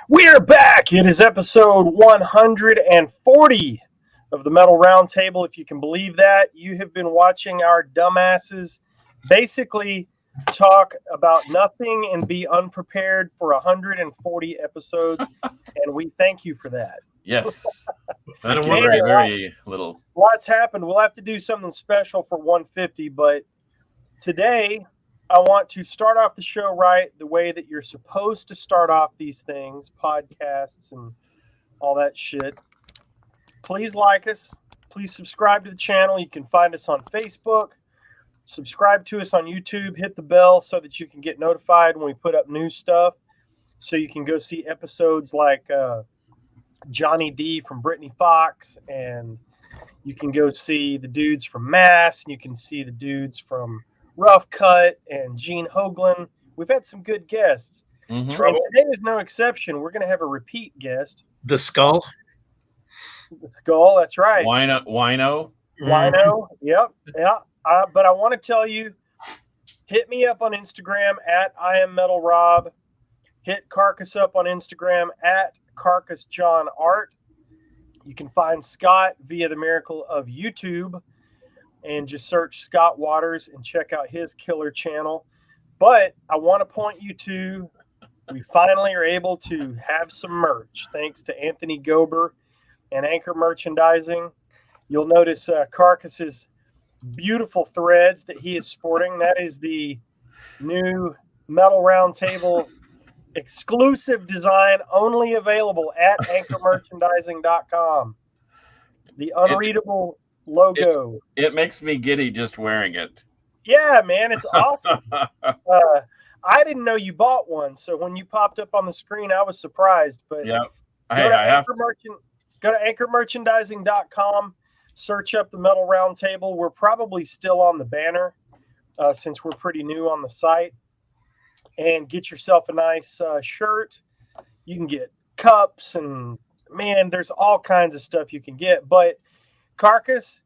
We're back. It is episode 140 of the Metal Roundtable. If you can believe that, you have been watching our dumbasses basically talk about nothing and be unprepared for 140 episodes, and we thank you for that. Yes. I don't Thank you worry. very little. Lots happened. We'll have to do something special for 150, but today I want to start off the show right the way that you're supposed to start off these things, podcasts and all that shit. Please like us. Please subscribe to the channel. You can find us on Facebook. Subscribe to us on YouTube. Hit the bell so that you can get notified when we put up new stuff. So you can go see episodes like Johnny D from Brittany Fox, and you can go see the dudes from Mass, and you can see the dudes from Rough Cut and Gene Hoglan. We've had some good guests. Mhm. And today is no exception. We're going to have a repeat guest. The Skull. The Skull, that's right. Wino. Wino, yep. Yeah. But I want to tell you, hit me up on Instagram at I am Metal Rob. Hit Carcass up on Instagram at Carcass John Art. You can find Scott via the miracle of YouTube and just search Scott Waters and check out his killer channel. But I want to point you to, we finally are able to have some merch thanks to Anthony Gober and Anchor Merchandising. You'll notice Carcass's beautiful threads that he is sporting. That is the new Metal Roundtable exclusive design, only available at anchormerchandising.com. The unreadable logo. It makes me giddy just wearing it. Yeah, man, it's awesome. I didn't know you bought one, so when you popped up on the screen, I was surprised. But Yeah. go to anchormerchandising.com, search up the Metal Roundtable. We're probably still on the banner since we're pretty new on the site. And get yourself a nice shirt. You can get cups and, man, there's all kinds of stuff you can get. But Carcass,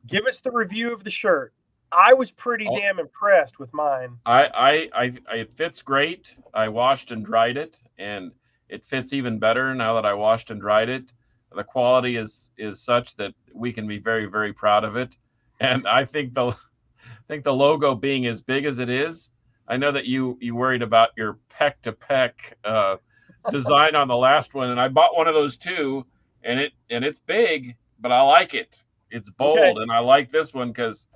give us the review of the shirt. I was pretty damn impressed with mine. It fits great. I washed and dried it, and it fits even better now that I washed and dried it. The quality is such that we can be very, very proud of it. And I think the logo being as big as it is, I know that you worried about your peck-to-peck design on the last one, and I bought one of those too, and it's big, but I like it. It's bold, okay. And I like this one because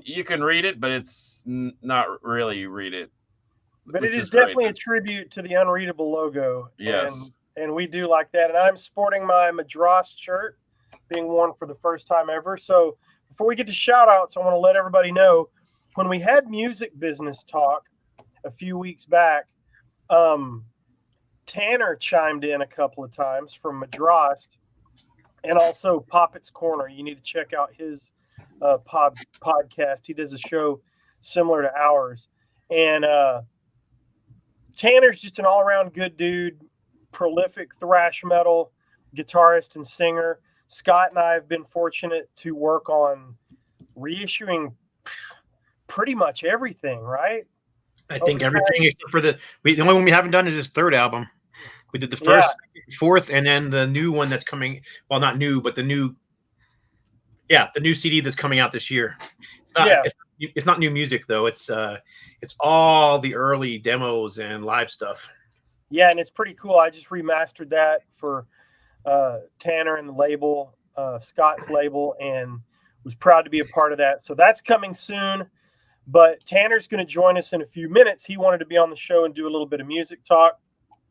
you can read it, but it's not really read it. But it is definitely a tribute to the unreadable logo. Yes. And we do like that. And I'm sporting my Madrost shirt, being worn for the first time ever. So before we get to shout-outs, I want to let everybody know, when we had music business talk a few weeks back, Tanner chimed in a couple of times from Madrost, and also Poppitt's Corner. You need to check out his podcast. He does a show similar to ours. And Tanner's just an all-around good dude, prolific thrash metal guitarist and singer. Scott and I have been fortunate to work on reissuing pretty much everything, right? I think everything except for the only one we haven't done is his third album. We did the first, fourth, and then the new one that's coming. Well, not new, but the new CD that's coming out this year. It's not. Yeah. It's not new music though. It's all the early demos and live stuff. Yeah, and it's pretty cool. I just remastered that for Tanner and the label, Scott's label, and was proud to be a part of that. So that's coming soon. But Tanner's going to join us in a few minutes. He wanted to be on the show and do a little bit of music talk.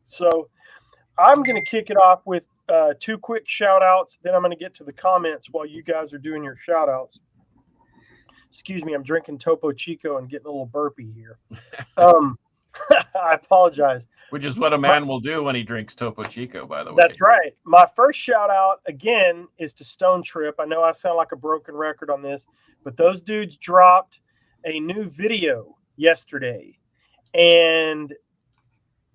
So I'm going to kick it off with two quick shout-outs. Then I'm going to get to the comments while you guys are doing your shout-outs. Excuse me, I'm drinking Topo Chico and getting a little burpy here. I apologize. Which is what a man will do when he drinks Topo Chico, by the way. That's right. My first shout-out, again, is to Stone Trip. I know I sound like a broken record on this, but those dudes dropped a new video yesterday, and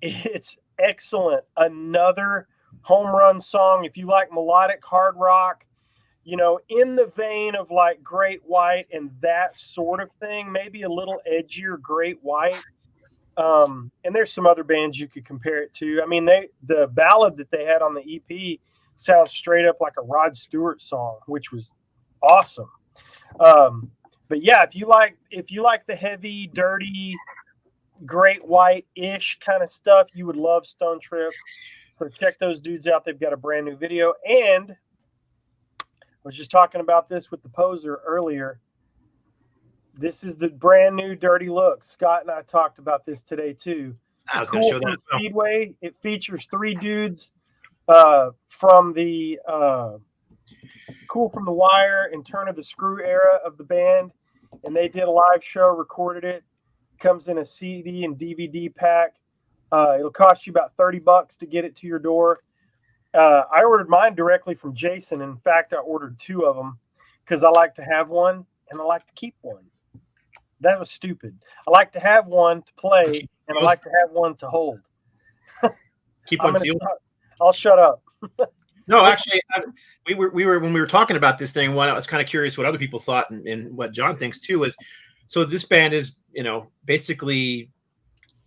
it's excellent. Another home run song. If you like melodic hard rock, you know, in the vein of like Great White and that sort of thing, maybe a little edgier Great White. And there's some other bands you could compare it to. I mean, the ballad that they had on the EP sounds straight up like a Rod Stewart song, which was awesome. But yeah, if you like the heavy, dirty, Great White-ish kind of stuff, you would love Stone Trip. So check those dudes out. They've got a brand new video. And I was just talking about this with the Poser earlier. This is the brand new Dirty Look. Scott and I talked about this today too. I was going to show that. Speedway. It features 3 dudes from the Cool from the Wire and Turn of the Screw era of the band, and they did a live show, recorded it. Comes in a CD and DVD pack. It'll cost you about $30 to get it to your door. I ordered mine directly from Jason. In fact, I ordered 2 of them because I like to have one and I like to keep one. That was stupid. I like to have one to play and I like to have one to hold. Keep one sealed. I'll shut up. No, actually, we were when we were talking about this thing. One, I was kind of curious what other people thought, and what John thinks too is. So this band is, basically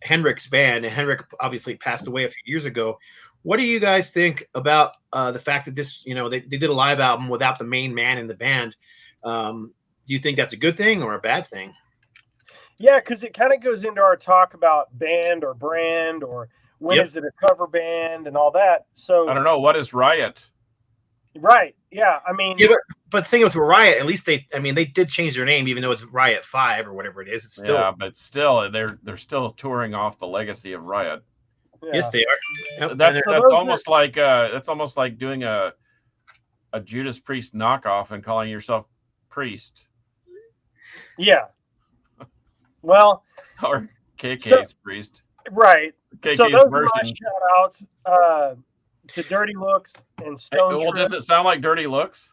Henrik's band, and Henrik obviously passed away a few years ago. What do you guys think about the fact that this, they did a live album without the main man in the band? Do you think that's a good thing or a bad thing? Yeah, because it kind of goes into our talk about band or brand or when is it a cover band and all that. So I don't know. What is Riot? Right. Yeah. I mean, but the thing with Riot, at least they did change their name, even though it's Riot 5 or whatever it is. It's still, but still, they're still touring off the legacy of Riot. Yeah. Yes, they are. Yep. That's almost like doing a Judas Priest knockoff and calling yourself Priest. Yeah. Well, or KK's Priest. Right. KK's so those version. are my shout outs to Dirty Looks and Stone Trip. Does it sound like Dirty Looks?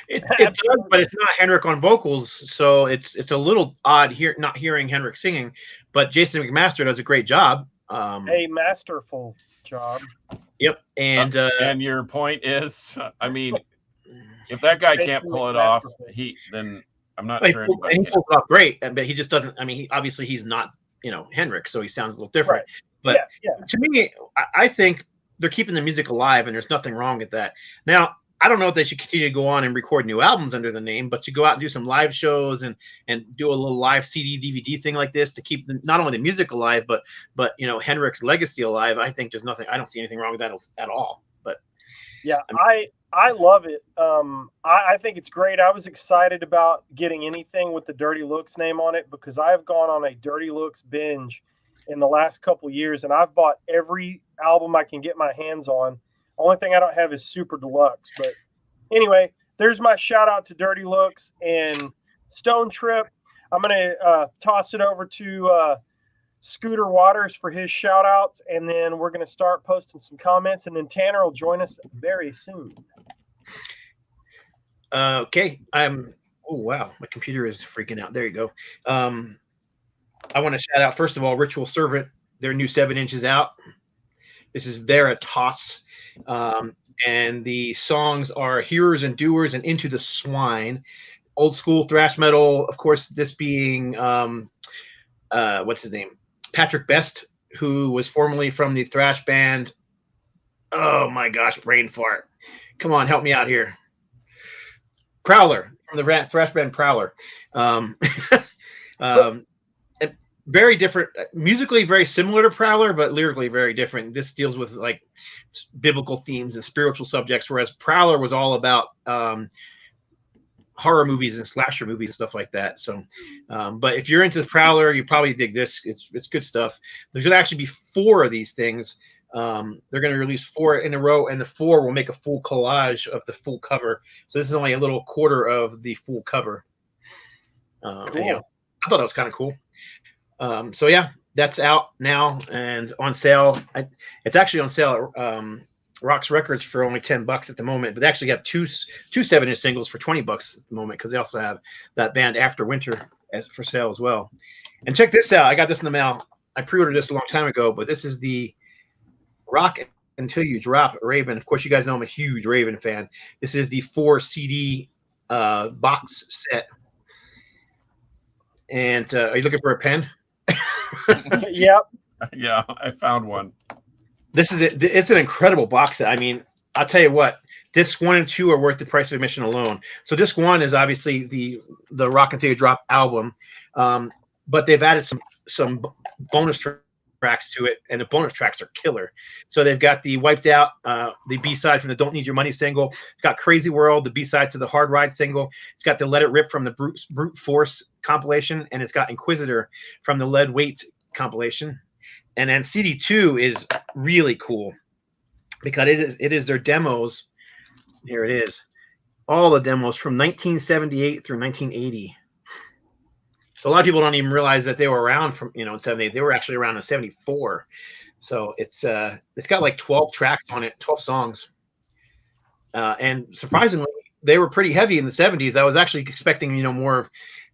It does, but it's not Henrik on vocals, so it's a little odd here not hearing Henrik singing. But Jason McMaster does a great job. A masterful job. Yep, and your point is, I mean, if that guy can't pull it off, then I'm not sure anybody he pulls it off great, but he just doesn't. I mean, obviously he's not, Henrik, so he sounds a little different. Right. But to me, I think they're keeping the music alive, and there's nothing wrong with that. Now, I don't know if they should continue to go on and record new albums under the name, but to go out and do some live shows and do a little live CD, DVD thing like this to keep not only the music alive, but Henrik's legacy alive. I think there's nothing. I don't see anything wrong with that at all. But yeah, I love it. I think it's great. I was excited about getting anything with the Dirty Looks name on it because I've gone on a Dirty Looks binge in the last couple of years, and I've bought every album I can get my hands on. Only thing I don't have is Super Deluxe. But anyway, there's my shout out to Dirty Looks and Stone Trip. I'm going to toss it over to Scooter Waters for his shout outs, and then we're going to start posting some comments, and then Tanner will join us very soon. Okay. Oh, wow. My computer is freaking out. There you go. I want to shout out, first of all, Ritual Servant. Their new 7 inches out. This is Veritas. And the songs are Hearers and Doers and Into the Swine. Old school thrash metal, of course, this being what's his name? Patrick Best, who was formerly from the thrash band. Oh my gosh, brain fart. Come on, help me out here. Prowler, from the thrash band Prowler. Very different, musically very similar to Prowler, but lyrically very different. This deals with like biblical themes and spiritual subjects, whereas Prowler was all about horror movies and slasher movies and stuff like that. So, but if you're into Prowler, you probably dig this. It's good stuff. There's going to actually be 4 of these things. They're going to release 4 in a row, and the 4 will make a full collage of the full cover. So this is only a little quarter of the full cover. Cool. And, I thought it was kind of cool. So yeah, that's out now and on sale. It's actually on sale at Rocks Records for only $10 at the moment, but they actually have two 7-inch singles for $20 at the moment because they also have that band After Winter for sale as well. And check this out. I got this in the mail. I pre-ordered this a long time ago, but this is the Rock Until You Drop Raven. Of course, you guys know I'm a huge Raven fan. This is the 4 CD box set. And are you looking for a pen? Yep. Yeah, I found one. This is it. It's an incredible box set. I mean, I'll tell you what. Disc 1 and 2 are worth the price of admission alone. So disc 1 is obviously the Rock Until You Drop album, but they've added some bonus tracks to it, and the bonus tracks are killer. So they've got the Wiped Out, the B-side from the Don't Need Your Money single. It's got Crazy World, the B-side to the Hard Ride single. It's got the Let It Rip from the Brute Force compilation, and it's got Inquisitor from the Lead Weight compilation. And then CD2 is really cool because it is their demos. Here it is. All the demos from 1978 through 1980. So a lot of people don't even realize that they were around from, in 78. They were actually around in 74. So it's got like 12 tracks on it, 12 songs. And surprisingly, they were pretty heavy in the 70s. I was actually expecting, more of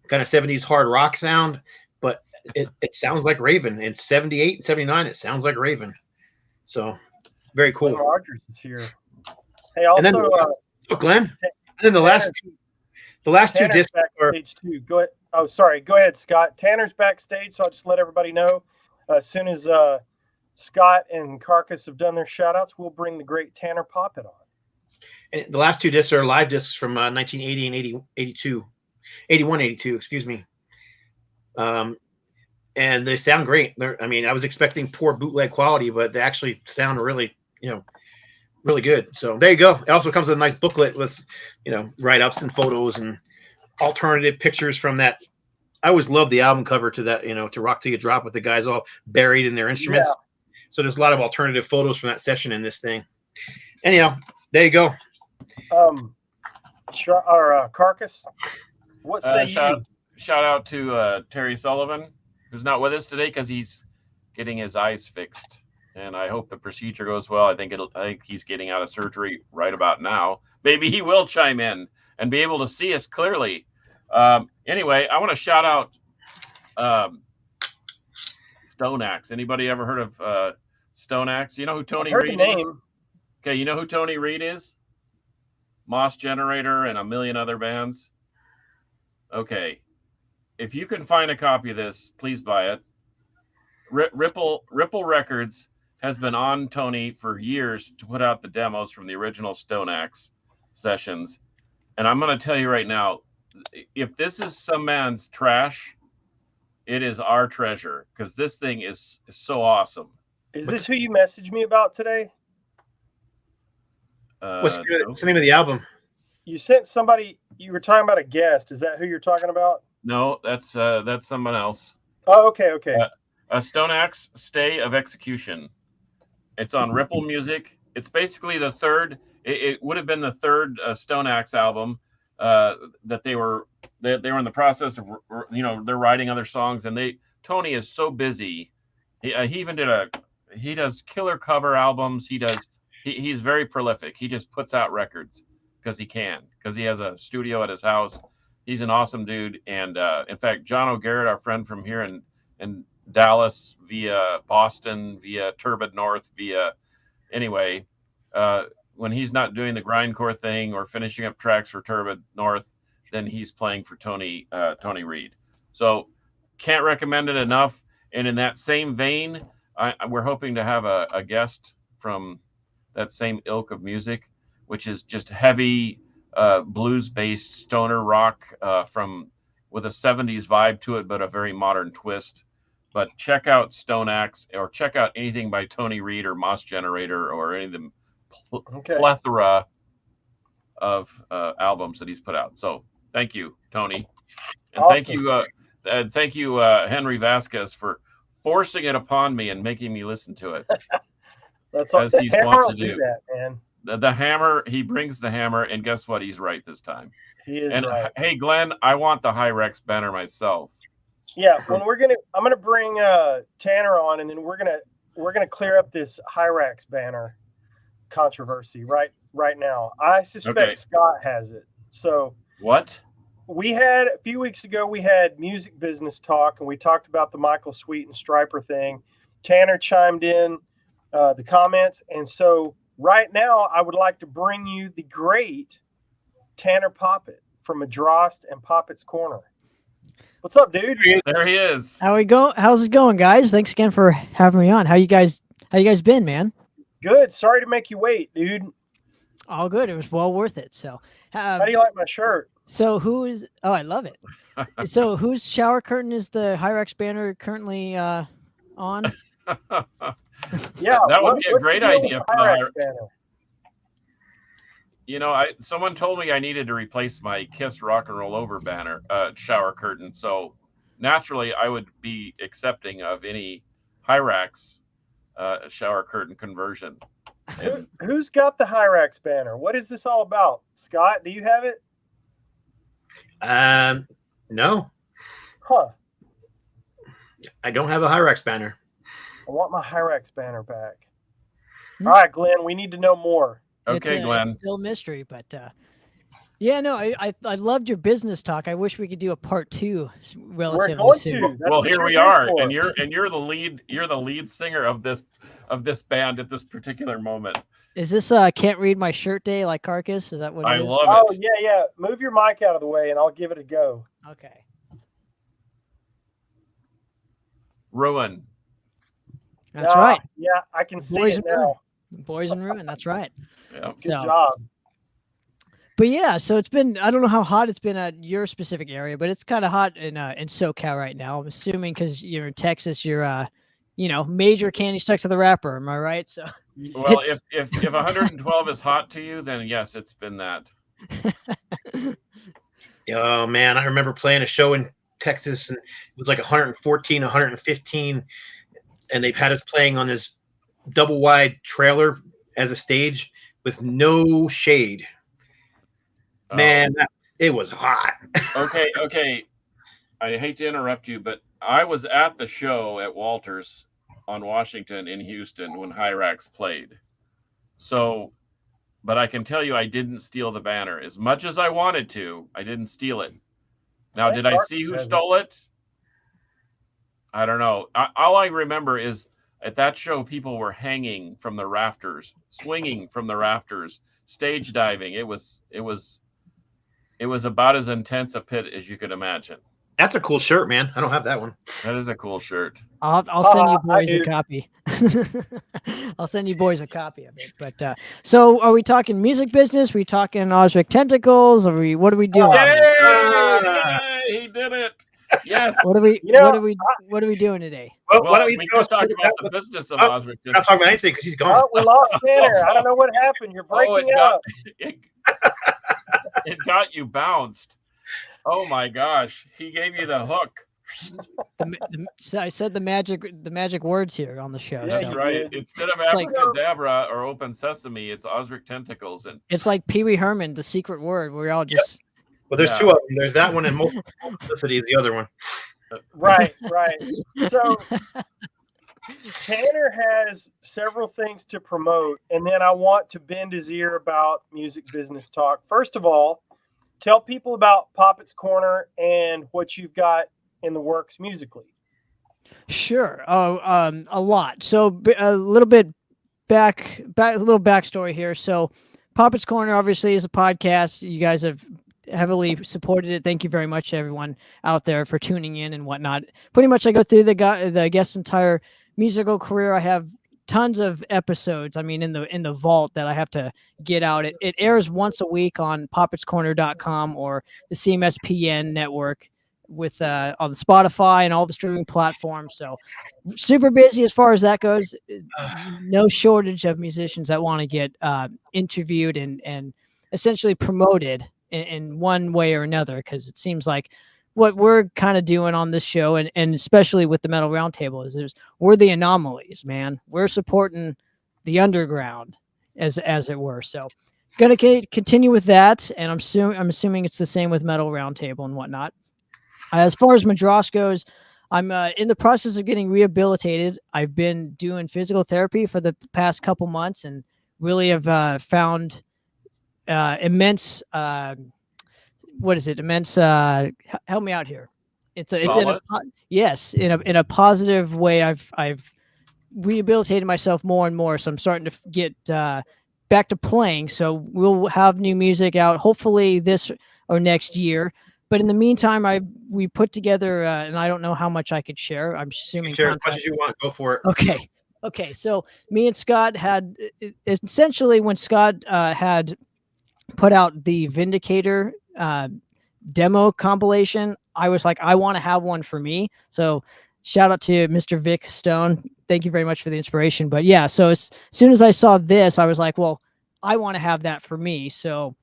kind of 70s hard rock sound, but it sounds like Raven. In 78 and 79, it sounds like Raven. So very cool. Glenn Rogers is here. Hey, also, Glenn. And then the last two discs are stage 2. Go ahead. Oh, sorry. Go ahead, Scott. Tanner's backstage, so I'll just let everybody know. As soon as Scott and Carcass have done their shout-outs, we'll bring the great Tanner Poppitt on. And the last two discs are live discs from 1980 and 81, 82, excuse me. And they sound great. I was expecting poor bootleg quality, but they actually sound really, really good. So there you go. It also comes with a nice booklet with, write-ups and photos and alternative pictures from that. I always love the album cover to that, to Rock Till You Drop with the guys all buried in their instruments. Yeah. So there's a lot of alternative photos from that session in this thing. Anyhow, there you go. Carcass, what say you? Shout out to Terry Sullivan, who's not with us today because he's getting his eyes fixed. And I hope the procedure goes well. I think he's getting out of surgery right about now. Maybe he will chime in and be able to see us clearly. Anyway, I want to shout out Stone Axe. Anybody ever heard of Stone Axe? You know who Tony Reed is? Okay, you know who Tony Reed is? Moss Generator and a million other bands. Okay, if you can find a copy of this, please buy it. Ripple Records has been on Tony for years to put out the demos from the original Stone Axe sessions. And I'm going to tell you right now, if this is some man's trash, it is our treasure because this thing is so awesome. Is this who you messaged me about today? What's the name of the album? You sent somebody, you were talking about a guest. Is that who you're talking about? No, that's someone else. Oh, okay. Stone Axe Stay of Execution. It's on Ripple Music. It's basically the third. It would have been the third Stone Axe album that they were in the process of. They're writing other songs, and Tony is so busy. He even he does killer cover albums. He's very prolific. He just puts out records because he has a studio at his house. He's an awesome dude, and in fact, John O'Garrett, our friend from here in Dallas via Boston, via Turbid North, when he's not doing the grindcore thing or finishing up tracks for Turbid North, then he's playing for Tony Reed. So can't recommend it enough. And in that same vein, we're hoping to have a guest from that same ilk of music, which is just heavy blues-based stoner rock with a 70s vibe to it, but a very modern twist. But check out Stone Axe or check out anything by Tony Reed or Moss Generator or any of the plethora of albums that he's put out. So thank you, Tony. And awesome. Thank you, Henry Vasquez, for forcing it upon me and making me listen to it. That's all he's want to do. That, man. The hammer, he brings the hammer, and guess what? He's right this time. He is right. Hey, Glenn, I want the Hyrex banner myself. Yeah, I'm gonna bring Tanner on, and then we're gonna clear up this Hyrax banner controversy right now. I suspect Scott has it. So what? We had a few weeks ago, we had music business talk, and we talked about the Michael Sweet and Stryper thing. Tanner chimed in the comments, and so right now I would like to bring you the great Tanner Poppitt from Madrost and Poppitt's Corner. What's up, dude? There he is. How's it going, guys? Thanks again for having me on. How you guys been, man? Good. Sorry to make you wait, dude. All good. It was well worth it. So, How do you like my shirt? so who is? Oh, I love it. So, whose shower curtain is the Hyrax banner currently on? Yeah, that would what- be a what's great the deal with idea the for the Hyrax banner? You know, someone told me I needed to replace my Kiss Rock and Roll Over banner shower curtain. So naturally, I would be accepting of any Hyrax shower curtain conversion. Who's got the Hyrax banner? What is this all about? Scott, do you have it? No, Huh. I don't have a Hyrax banner. I want my Hyrax banner back. All right, Glenn, we need to know more. Okay, Glenn. It's still a mystery, but yeah, no, I loved your business talk. I wish we could do a part 2 We're relatively going soon. to. That's Well, what here you're we here are, for. and you're the lead singer of this band at this particular moment. Is this Can't Read My Shirt Day like Carcass? Is that what it I is? love Oh, it. yeah. Move your mic out of the way and I'll give it a go. Okay. Ruin. That's right. Yeah, I can see Boys it and now. Boys in Ruin. That's right. Yeah. Good So- job. But yeah, so it's been, I don't know how hot it's been at your specific area, but it's kind of hot in SoCal right now. I'm assuming because you're in Texas, you're major candy stuck to the wrapper. Am I right? So Well, It's- if 112 is hot to you, then yes, it's been that. Oh man, I remember playing a show in Texas, and it was like 114, 115, and they've had us playing on this double wide trailer as a stage with no shade. Man, it was hot. Okay. I hate to interrupt you, but I was at the show at Walters on Washington in Houston when Hyrax played. So, but I can tell you I didn't steal the banner. As much as I wanted to, I didn't steal it. Now, did I see who stole it? I don't know. All I remember is at that show, people were hanging from the rafters, swinging from the rafters, stage diving. It was about as intense a pit as you could imagine. That's a cool shirt, man. I don't have that one. That is a cool shirt. I'll send you I boys a do. copy. I'll send you boys a copy of it. But so are we talking music business? We talking Osric Tentacles? What are we doing? Yay! He did it. Yes. What are we You know, what are we doing today? Well, Well, why don't we we tell can us talk about about the business of Oh, Osric. We're not talking about anything because he's gone. Oh, we lost Tanner. I don't know what happened. You're breaking up. It got you bounced. Oh my gosh. He gave you the hook. So I said the magic words here on the show. Yeah, That's so right. Instead of like- Abracadabra or Open Sesame, it's Osric Tentacles. And it's like Pee Wee Herman, the secret word. We're all just Well, there's Yeah. two of them. There's that one and multiplicity is the other one. Right. So Tanner has several things to promote, and then I want to bend his ear about music business talk. First of all, tell people about Poppitt's Corner and what you've got in the works musically. Sure. A lot. So a little bit back, a little backstory here. So Poppitt's Corner obviously is a podcast. You guys have heavily supported it. Thank you very much to everyone out there for tuning in and whatnot. Pretty much I go through the guest's entire musical career. I have tons of episodes. I mean, in the vault that I have to get out. It airs once a week on poppitscorner.com or the CMSPN network with on Spotify and all the streaming platforms. So super busy as far as that goes. No shortage of musicians that want to get interviewed and essentially promoted in one way or another, because it seems like what we're kind of doing on this show, and especially with the Metal Roundtable, is we're the anomalies, man. We're supporting the underground, as it were. So, gonna continue with that, and I'm assuming it's the same with Metal Roundtable and whatnot. As far as Madrost goes, I'm in the process of getting rehabilitated. I've been doing physical therapy for the past couple months, and really have found immense. What is it? Immense. Help me out here. It's in a yes, in a positive way. I've rehabilitated myself more and more, so I'm starting to get back to playing. So we'll have new music out hopefully this or next year. But in the meantime, we put together, and I don't know how much I could share. I'm assuming Share as content. much as you want. Go for it. Okay. So me and Scott had essentially when Scott had put out the Vindicator demo compilation, I was like, I want to have one for me. So shout out to Mr. Vic Stone. Thank you very much for the inspiration. But yeah, so as soon as I saw this, I was like, well, I want to have that for me. So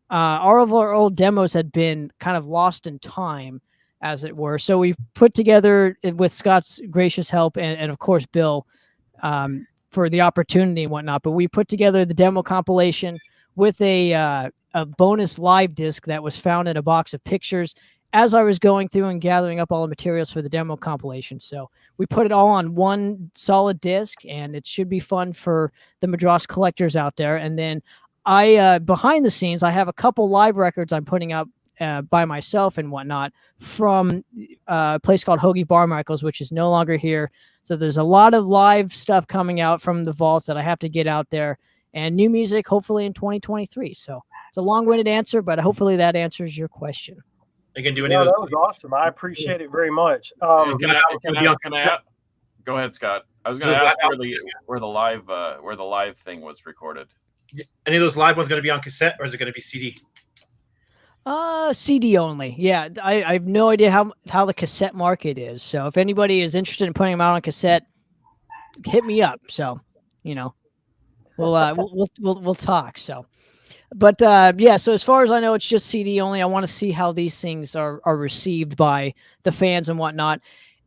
all of our old demos had been kind of lost in time, as it were. So we put together, with Scott's gracious help and of course Bill, for the opportunity and whatnot. But we put together the demo compilation with a bonus live disc that was found in a box of pictures as I was going through and gathering up all the materials for the demo compilation. So we put it all on one solid disc, and it should be fun for the Madrost collectors out there. And then behind the scenes, I have a couple live records I'm putting up by myself and whatnot from a place called Hoagie Barmichael's, which is no longer here. So there's a lot of live stuff coming out from the vaults that I have to get out there, and new music hopefully in 2023. So it's a long-winded answer, but hopefully that answers your question. You can do any Yeah, of those. that was awesome. I appreciate it very much. Can I go ahead, Scott? I was going to ask where the live thing was recorded. Any of those live ones going to be on cassette, or is it going to be CD? CD only. Yeah, I have no idea how the cassette market is. So if anybody is interested in putting them out on cassette, hit me up. So, we'll talk. So, but yeah. So as far as I know, it's just CD only. I want to see how these things are received by the fans and whatnot.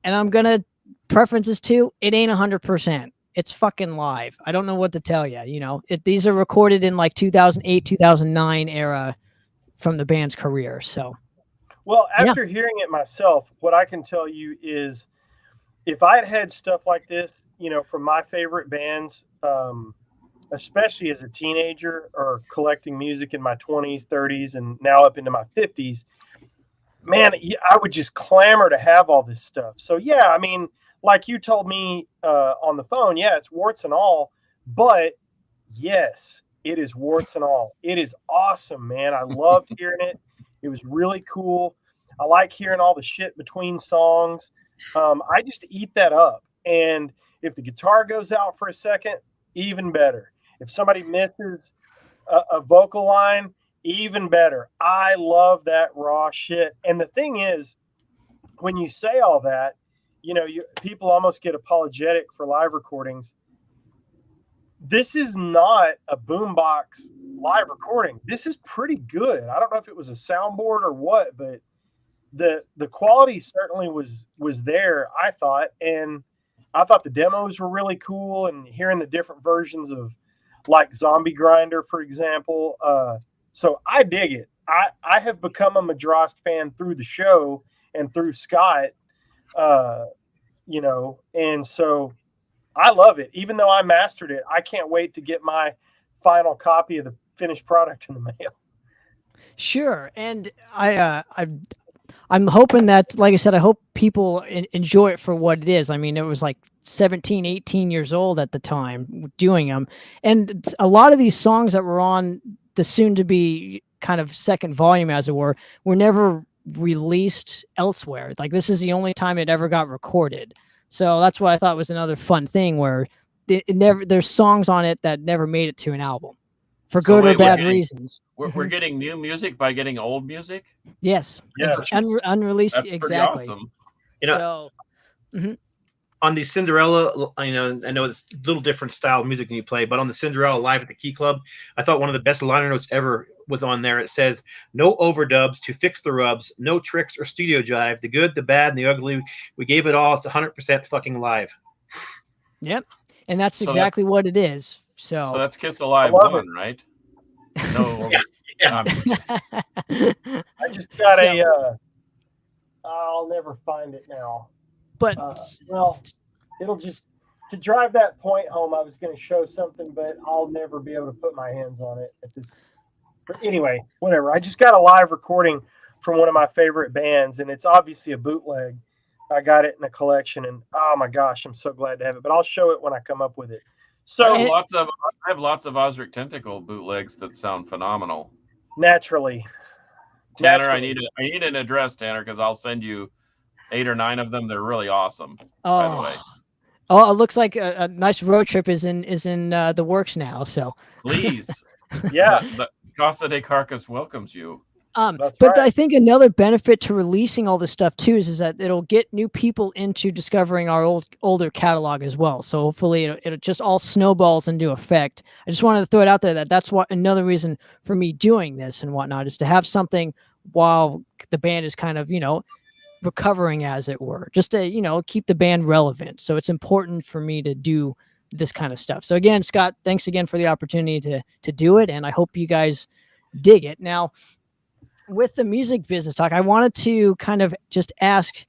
And I'm gonna preferences too. It ain't 100%. It's fucking live. I don't know what to tell you. These are recorded in like 2008, 2009 era from the band's career. So, well, after hearing it myself, what I can tell you is if I had stuff like this, from my favorite bands, especially as a teenager or collecting music in my 20s, 30s, and now up into my 50s, man, I would just clamor to have all this stuff. So, yeah, I mean, like you told me on the phone, yeah, it's warts and all, but yes, it is warts and all. It is awesome, man. I loved hearing it. It was really cool. I like hearing all the shit between songs. I just eat that up. And if the guitar goes out for a second, even better. If somebody misses a vocal line, even better. I love that raw shit. And the thing is, when you say all that, people almost get apologetic for live recordings. This is not a boombox live recording. This is pretty good. I don't know if it was a soundboard or what, but the quality certainly was there, I thought. And I thought the demos were really cool, and hearing the different versions of like Zombie Grinder, for example. So I dig it. I have become a Madrost fan through the show and through Scott, and so I love it. Even though I mastered it, I can't wait to get my final copy of the finished product in the mail. Sure. And I'm hoping that, like I said, I hope people enjoy it for what it is. I mean, it was like 17, 18 years old at the time doing them. And a lot of these songs that were on the soon to be kind of second volume, as it were never released elsewhere. Like, this is the only time it ever got recorded. So that's what I thought was another fun thing, where there's songs on it that never made it to an album for good or bad reasons. We're getting new music by getting old music. Yes. Unreleased. That's exactly. pretty awesome. On the Cinderella, I know it's a little different style of music than you play, but on the Cinderella Live at the Key Club, I thought one of the best liner notes ever was on there. It says, "No overdubs to fix the rubs, no tricks or studio jive. The good, the bad, and the ugly. We gave it all. It's 100% fucking live." Yep, and that's exactly what it is. So that's Kiss Alive 1, right? No. Yeah. I just got I'll never find it now. But it'll just, to drive that point home, I was going to show something, but I'll never be able to put my hands on it at this. But anyway, whatever. I just got a live recording from one of my favorite bands, and it's obviously a bootleg. I got it in a collection, and oh my gosh, I'm so glad to have it. But I'll show it when I come up with it. So I have lots of Osric Tentacle bootlegs that sound phenomenal. Naturally. Tanner, I Naturally. need an address, Tanner, because I'll send you 8 or 9 of them. They're really awesome, by the way. Oh, it looks like a nice road trip is in the works now. So, Please, Yeah, the Casa de Carcass welcomes you. that's but right. I think another benefit to releasing all this stuff too is that it'll get new people into discovering our older catalog as well. So hopefully it just all snowballs into effect. I just wanted to throw it out there that that's what another reason for me doing this and whatnot is to have something while the band is kind of recovering, as it were, just to keep the band relevant. So it's important for me to do this kind of stuff. So again, Scott, thanks again for the opportunity to do it, and I hope you guys dig it. Now, with the music business talk, I wanted to kind of just ask,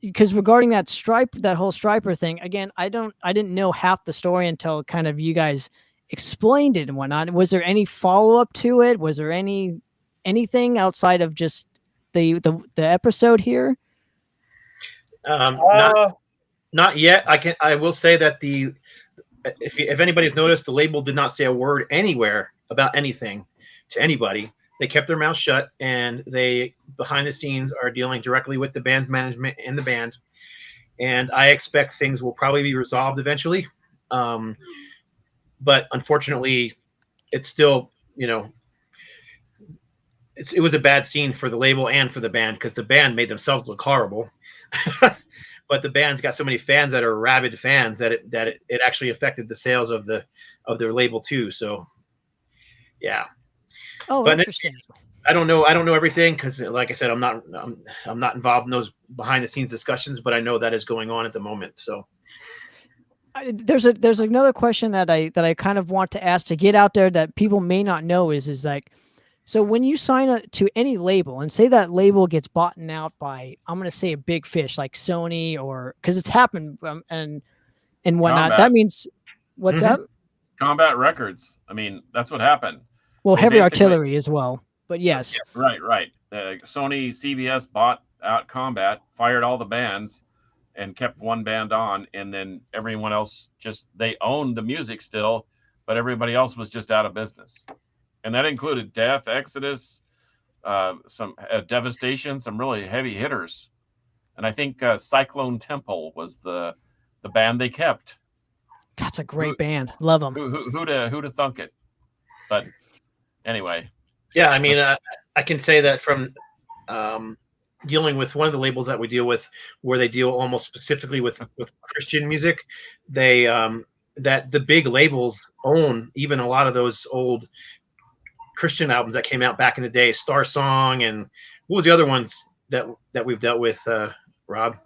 because regarding that whole Striper thing, again, I didn't know half the story until kind of you guys explained it and whatnot. Was there any follow up to it? Was there anything outside of just the episode here? Not yet. I will say that if anybody's noticed, the label did not say a word anywhere about anything to anybody. They kept their mouth shut, and they behind the scenes are dealing directly with the band's management and the band. And I expect things will probably be resolved eventually. But unfortunately, it's still, it was a bad scene for the label and for the band, because the band made themselves look horrible. But the band's got so many fans that are rabid fans that it actually affected the sales of their label too. So yeah. Oh, but interesting. I don't know everything, because like I said, I'm not involved in those behind the scenes discussions, but I know that is going on at the moment. So there's another question that I kind of want to ask to get out there that people may not know is like, so when you sign to any label and say that label gets bought out by, I'm going to say a big fish like Sony, or because it's happened and whatnot, Combat. that means what's up? Combat Records. I mean, that's what happened. Well, They Heavy basically- Artillery as well, but yes. Right. Sony CBS bought out Combat, fired all the bands, and kept one band on, and then everyone else they owned the music still, but everybody else was just out of business. And that included Death, Exodus, some Devastation, some really heavy hitters. And I think Cyclone Temple was the band they kept. That's a great band. Love them. Who'd have thunk it? But anyway. Yeah, I mean, I can say that from dealing with one of the labels that we deal with, where they deal almost specifically with Christian music, they that the big labels own even a lot of those old Christian albums that came out back in the day, Star Song, and what was the other ones that we've dealt with, Rob,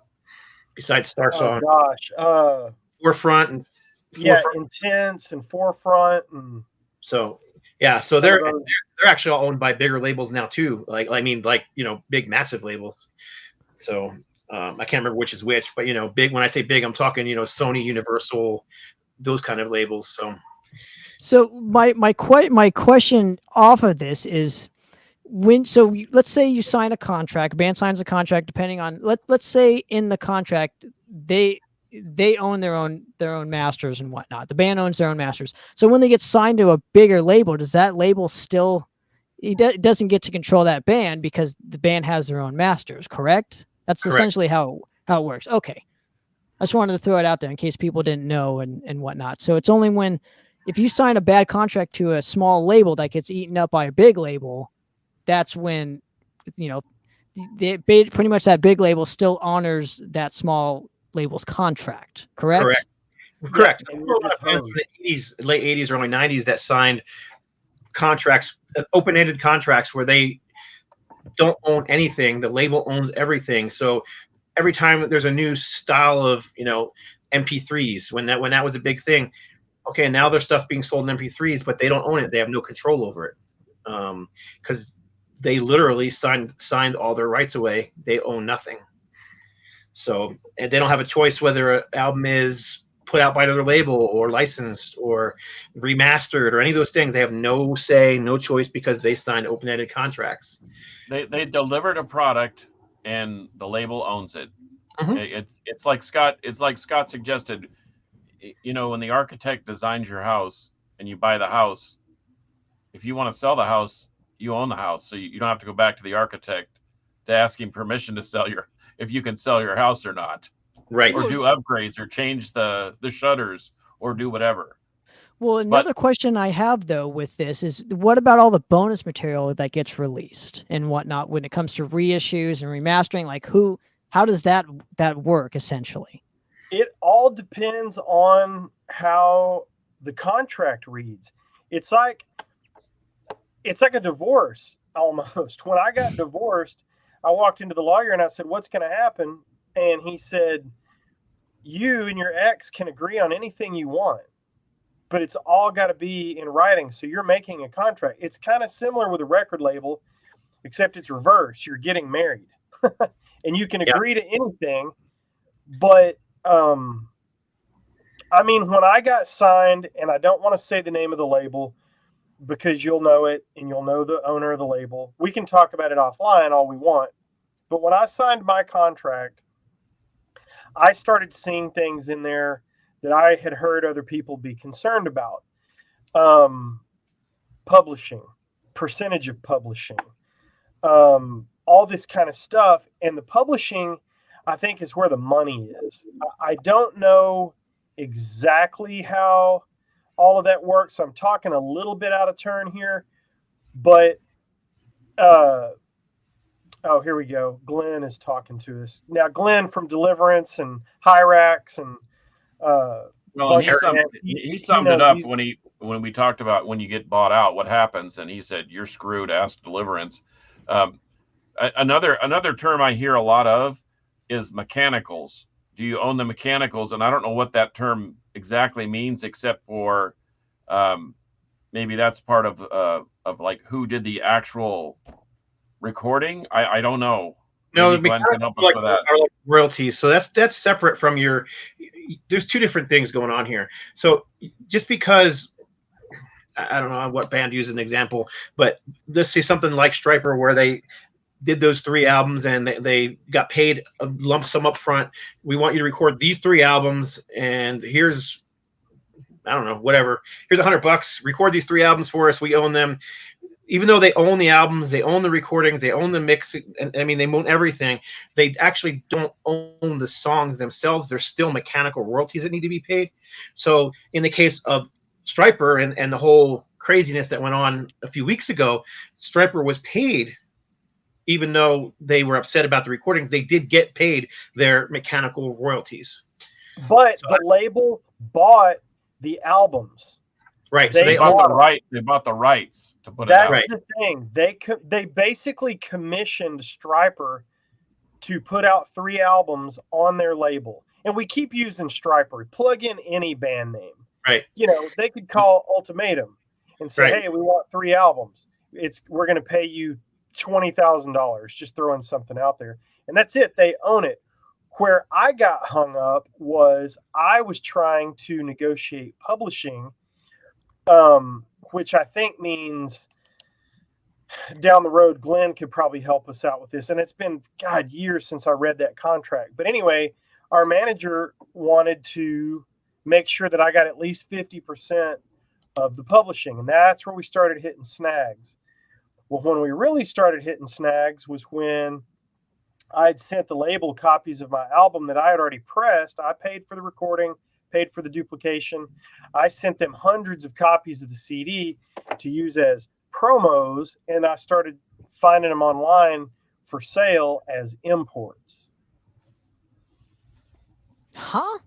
besides Star Song? Oh gosh, Forefront and Intense and Forefront, and so they're actually all owned by bigger labels now too. Big massive labels. So I can't remember which is which, but big. When I say big, I'm talking Sony, Universal, those kind of labels. So my question off of this is, let's say you sign a contract, a band signs a contract, depending on let's say in the contract they own their own masters and whatnot. The band owns their own masters. So when they get signed to a bigger label, does that label still it doesn't get to control that band because the band has their own masters, correct? That's correct. Essentially how it works. Okay. I just wanted to throw it out there in case people didn't know and whatnot. So it's only if you sign a bad contract to a small label that gets eaten up by a big label, that's when, pretty much that big label still honors that small label's contract. Correct. Correct. Yeah, in the 80s, late 80s, early 90s that signed contracts, open-ended contracts where they don't own anything. The label owns everything. So every time there's a new style of, MP3s, when that was a big thing, okay, now their stuff's being sold in MP3s, but they don't own it. They have no control over it, because they literally signed all their rights away. They own nothing. So, and they don't have a choice whether an album is put out by another label or licensed or remastered or any of those things. They have no say, no choice, because they signed open-ended contracts. They delivered a product and the label owns it. Mm-hmm. It's like Scott suggested. When the architect designs your house and you buy the house, if you want to sell the house, you own the house, so you don't have to go back to the architect to ask him permission to sell if you can sell your house or not, Right. or do upgrades or change the shutters or do whatever. Well, another question I have though with this is, what about all the bonus material that gets released and whatnot when it comes to reissues and remastering? Like, how does that work essentially? It all depends on how the contract reads. It's like a divorce almost. When I got divorced, I walked into the lawyer and I said, "What's going to happen?" And he said, "You and your ex can agree on anything you want, but it's all got to be in writing. So you're making a contract." It's kind of similar with a record label, except it's reverse. You're getting married and you can agree to anything. But, I mean, when I got signed, and I don't want to say the name of the label because you'll know it and you'll know the owner of the label. We can talk about it offline all we want. But when I signed my contract, I started seeing things in there that I had heard other people be concerned about. Publishing, percentage of publishing, all this kind of stuff. And the publishing, I think, is where the money is. I don't know exactly how all of that works. I'm talking a little bit out of turn here, but oh, here we go. Glenn is talking to us now. Glenn from Deliverance and Hyrax and well, he summed it up when we talked about when you get bought out, what happens, and he said, "You're screwed. Ask Deliverance." Another term I hear a lot of is mechanicals. Do you own the mechanicals? And I don't know what that term exactly means, except for maybe that's part of like who did the actual recording. I don't know. No, maybe Glenn can help us with that. Are like royalties. So that's separate from your. There's two different things going on here. So just because I don't know what band uses an example, but let's say something like Stryper, where they did those 3 albums and they got paid a lump sum up front. We want you to record these 3 albums, and here's, I don't know, whatever. Here's $100. Record these 3 albums for us. We own them. Even though they own the albums, they own the recordings, they own the mix, and I mean, they own everything. They actually don't own the songs themselves. There's still mechanical royalties that need to be paid. So in the case of Stryper and the whole craziness that went on a few weeks ago, Stryper was paid. Even though they were upset about the recordings, they did get paid their mechanical royalties. But the label bought the albums. Right. So they bought the right. They bought the rights to put it out. That's the thing. They basically commissioned Stryper to put out 3 albums on their label. And we keep using Stryper. Plug in any band name. Right. You know, they could call Ultimatum and say, "Hey, we want 3 albums. We're going to pay you $20,000." Just throwing something out there. And that's it. They own it. Where I got hung up was I was trying to negotiate publishing, which I think means down the road, Glenn could probably help us out with this. And it's been, God, years since I read that contract. But anyway, our manager wanted to make sure that I got at least 50% of the publishing. And that's where we started hitting snags. Well, when we really started hitting snags was when I'd sent the label copies of my album that I had already pressed. I paid for the recording, paid for the duplication. I sent them hundreds of copies of the CD to use as promos, and I started finding them online for sale as imports. Huh?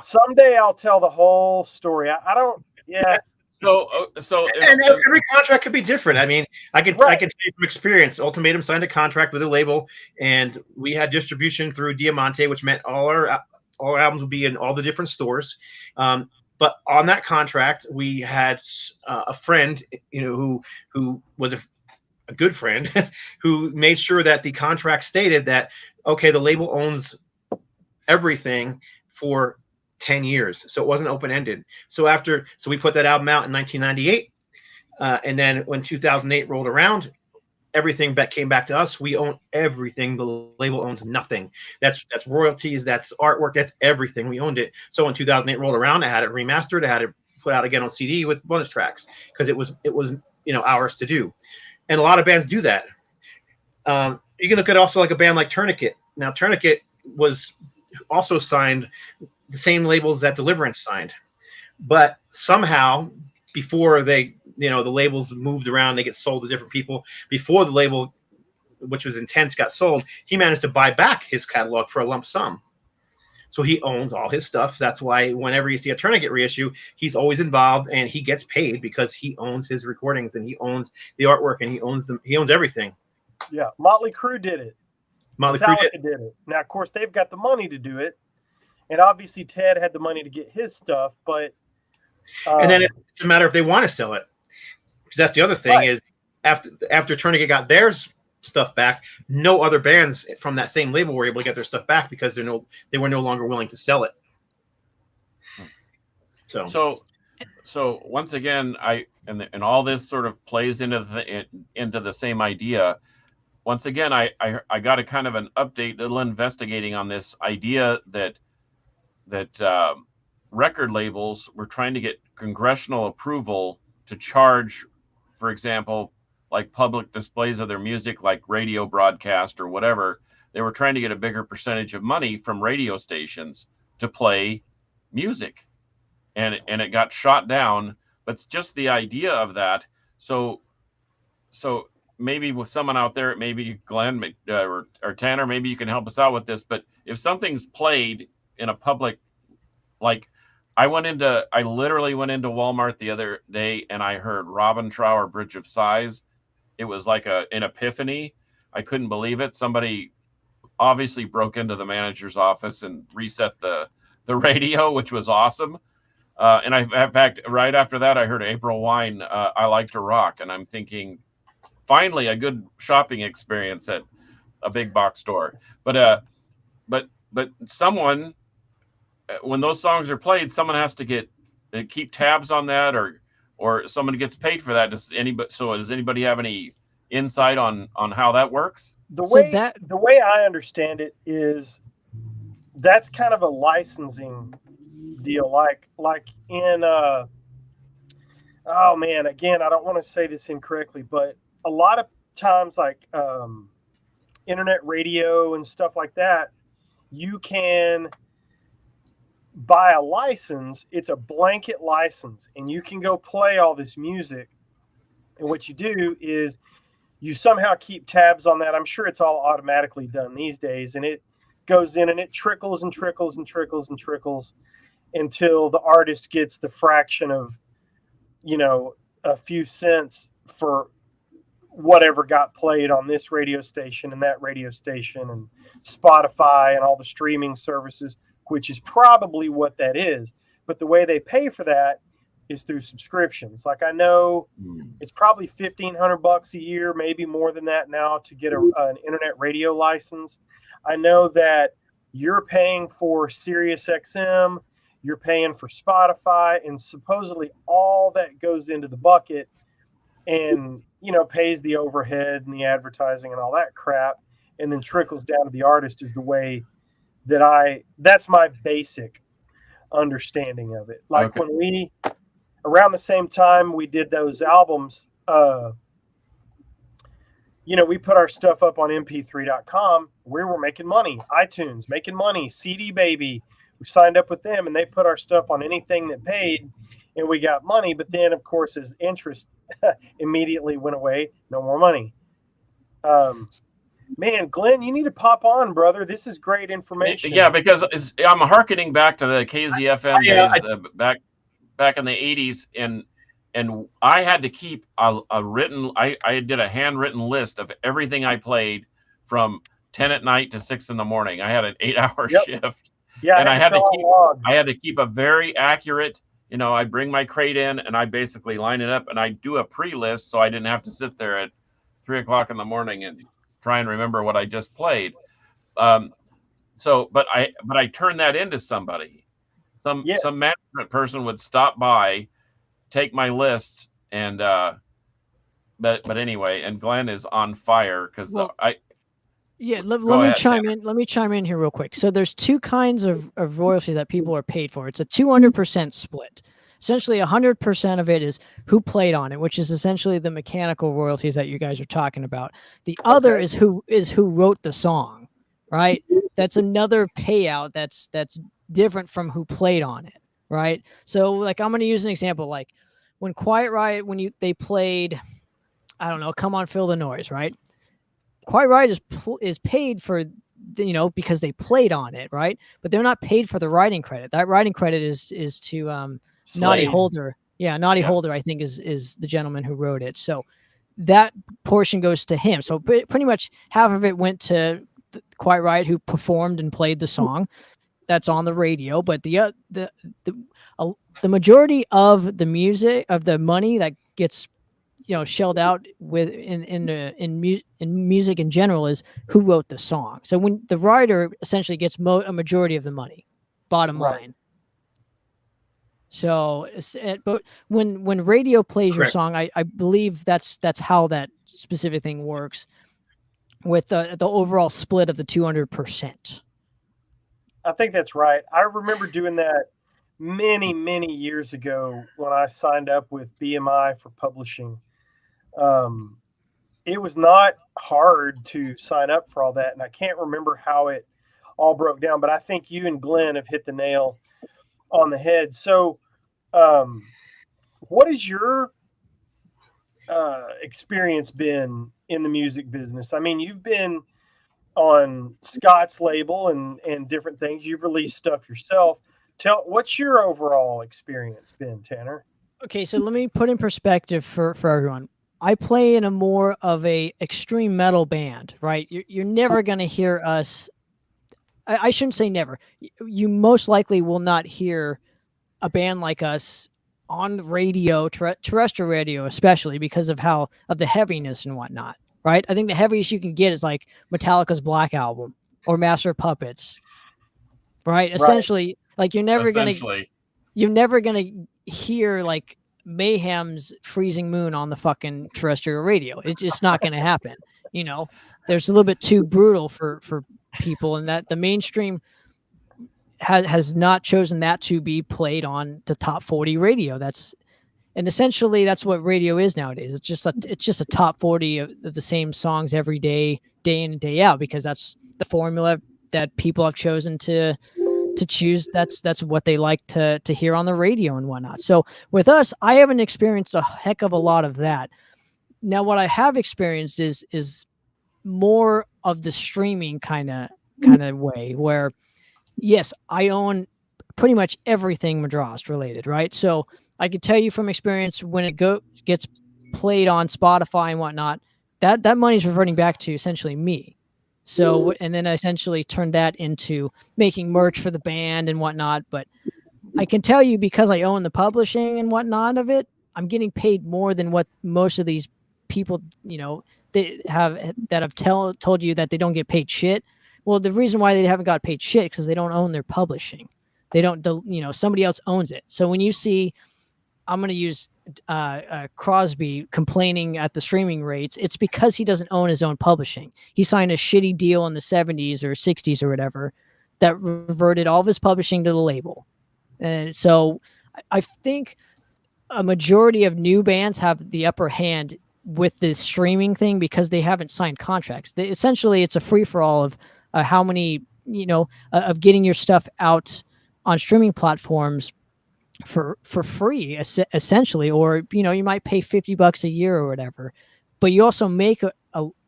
Someday I'll tell the whole story. I don't. Yeah. And every contract could be different. I mean, I can tell you from experience. Ultimatum signed a contract with a label, and we had distribution through Diamante, which meant all our albums would be in all the different stores. But on that contract, we had a friend, who was a good friend, who made sure that the contract stated that, okay, the label owns everything for 10 years. So it wasn't open-ended. So we put that album out in 1998. And then when 2008 rolled around, everything came back to us. We own everything. The label owns nothing. That's royalties. That's artwork. That's everything. We owned it. So when 2008 rolled around, I had it remastered. I had it put out again on CD with bonus tracks because it hours to do, and a lot of bands do that. You can look at also like a band like Tourniquet. Now Tourniquet was also signed the same labels that Deliverance signed, but somehow before they the labels moved around, they get sold to different people. Before the label, which was Intense, got sold, he managed to buy back his catalog for a lump sum. So he owns all his stuff. That's why whenever you see a Tourniquet reissue, he's always involved and he gets paid because he owns his recordings and he owns the artwork and he owns them. He owns everything. Yeah, Motley Crue did it. Motley Crue did it. Now, of course, they've got the money to do it, and obviously Ted had the money to get his stuff. But and then it's a matter if they want to sell it, because that's the other thing is after Tourniquet got theirs stuff back, no other bands from that same label were able to get their stuff back because they were no longer willing to sell it. So once again, and all this sort of plays into the same idea. Once again, I got a kind of an update, little investigating on this idea that record labels were trying to get congressional approval to charge, for example, like public displays of their music, like radio broadcast or whatever. They were trying to get a bigger percentage of money from radio stations to play music, and it got shot down. But it's just the idea of that. So maybe with someone out there, maybe Glenn or Tanner, maybe you can help us out with this. But if something's played in a public, like I literally went into Walmart the other day and I heard Robin Trower, Bridge of Sighs. It was like an epiphany. I couldn't believe it. Somebody obviously broke into the manager's office and reset the radio, which was awesome. And in fact, right after that, I heard April Wine, I Like to Rock. And I'm thinking, finally, a good shopping experience at a big box store. But someone, when those songs are played, someone has to keep tabs on that, or someone gets paid for that. Does anybody have any insight on how that works? The way I understand it is that's kind of a licensing deal, like in oh man, again, I don't want to say this incorrectly, but a lot of times, like internet radio and stuff like that, you can buy a license. It's a blanket license, and you can go play all this music. And what you do is you somehow keep tabs on that. I'm sure it's all automatically done these days, and it goes in and it trickles and trickles and trickles and trickles until the artist gets the fraction of, a few cents for whatever got played on this radio station and that radio station and Spotify and all the streaming services, which is probably what that is. But the way they pay for that is through subscriptions. Like I know it's probably $1,500 a year, maybe more than that now, to get an internet radio license. I know that you're paying for Sirius XM, you're paying for Spotify, and supposedly all that goes into the bucket and, pays the overhead and the advertising and all that crap, and then trickles down to the artist is the way that's my basic understanding of it. Like when we, around the same time we did those albums, we put our stuff up on mp3.com. We were making money. iTunes making money. CD Baby, we signed up with them and they put our stuff on anything that paid and we got money. But then, of course, as interest immediately went away, no more money. Man, Glenn, you need to pop on, brother. This is great information. Yeah, because I'm hearkening back to the KZFM days, back in the 80s, and I had to keep a written. I did a handwritten list of everything I played from 10 at night to 6 in the morning. I had an 8-hour shift. Yeah, and I had to keep a very accurate. I'd bring my crate in and I basically line it up and I do a pre-list so I didn't have to sit there at 3 o'clock in the morning and try and remember what I just played. But I turned that into somebody. Some management person would stop by, take my lists, and but anyway, and Glenn is on fire because let me chime in. Let me chime in here real quick. So there's two kinds of royalties that people are paid for. It's a 200% split. essentially 100% of it is who played on it, which is essentially the mechanical royalties that you guys are talking about. The other is who wrote the song, right? That's another payout that's different from who played on it, right? So like I'm going to use an example, like when Quiet Riot, when they played, I don't know, Come On Feel the Noise, right? Quiet Riot is paid for, because they played on it, right? But they're not paid for the writing credit. That writing credit is to Naughty Holder. Yeah, Naughty Holder, I think, is the gentleman who wrote it. So that portion goes to him. So pretty much half of it went to Quiet Riot, who performed and played the song that's on the radio. But the majority of the music, of the money that gets shelled out in music in general is who wrote the song. So when the writer essentially gets a majority of the money, bottom line. So, but when radio plays your song, I believe that's how that specific thing works with the overall split of the 200%. I think that's right. I remember doing that many, many years ago when I signed up with BMI for publishing. It was not hard to sign up for all that, and I can't remember how it all broke down, but I think you and Glenn have hit the nail on the head. So, what has your experience been in the music business? I mean, you've been on Scott's label and different things. You've released stuff yourself. What's your overall experience been, Tanner? Okay, so let me put in perspective for everyone. I play in a more of a extreme metal band, right? You're never going to hear us. I shouldn't say never. You most likely will not hear a band like us on radio, terrestrial radio, especially because of the heaviness and whatnot, right? I think the heaviest you can get is like Metallica's Black Album or Master Puppets, right? Essentially, like you're never going to hear like Mayhem's Freezing Moon on the fucking terrestrial radio. It's just not going to happen. There's a little bit too brutal for people, and that the mainstream has not chosen that to be played on the top 40 radio. And essentially that's what radio is nowadays. It's just a top 40 of the same songs every day in and day out, because that's the formula that people have chosen to choose. That's what they like to hear on the radio and whatnot. So with us, I haven't experienced a heck of a lot of that. Now, what I have experienced is more of the streaming kind of way, where yes, I own pretty much everything Madrost related, right? So I could tell you from experience, when it gets played on Spotify and whatnot, that money's reverting back to essentially me. So, and then I essentially turned that into making merch for the band and whatnot. But I can tell you, because I own the publishing and whatnot of it, I'm getting paid more than what most of these people, they have told you that they don't get paid shit. Well, the reason why they haven't got paid shit because they don't own their publishing. They don't, somebody else owns it. So when you see, I'm going to use Crosby complaining at the streaming rates, it's because he doesn't own his own publishing. He signed a shitty deal in the 70s or 60s or whatever that reverted all of his publishing to the label. And so I think a majority of new bands have the upper hand with this streaming thing because they haven't signed contracts. Essentially, it's a free-for-all of how many, of getting your stuff out on streaming platforms for free, essentially, or you might pay $50 a year or whatever, but you also make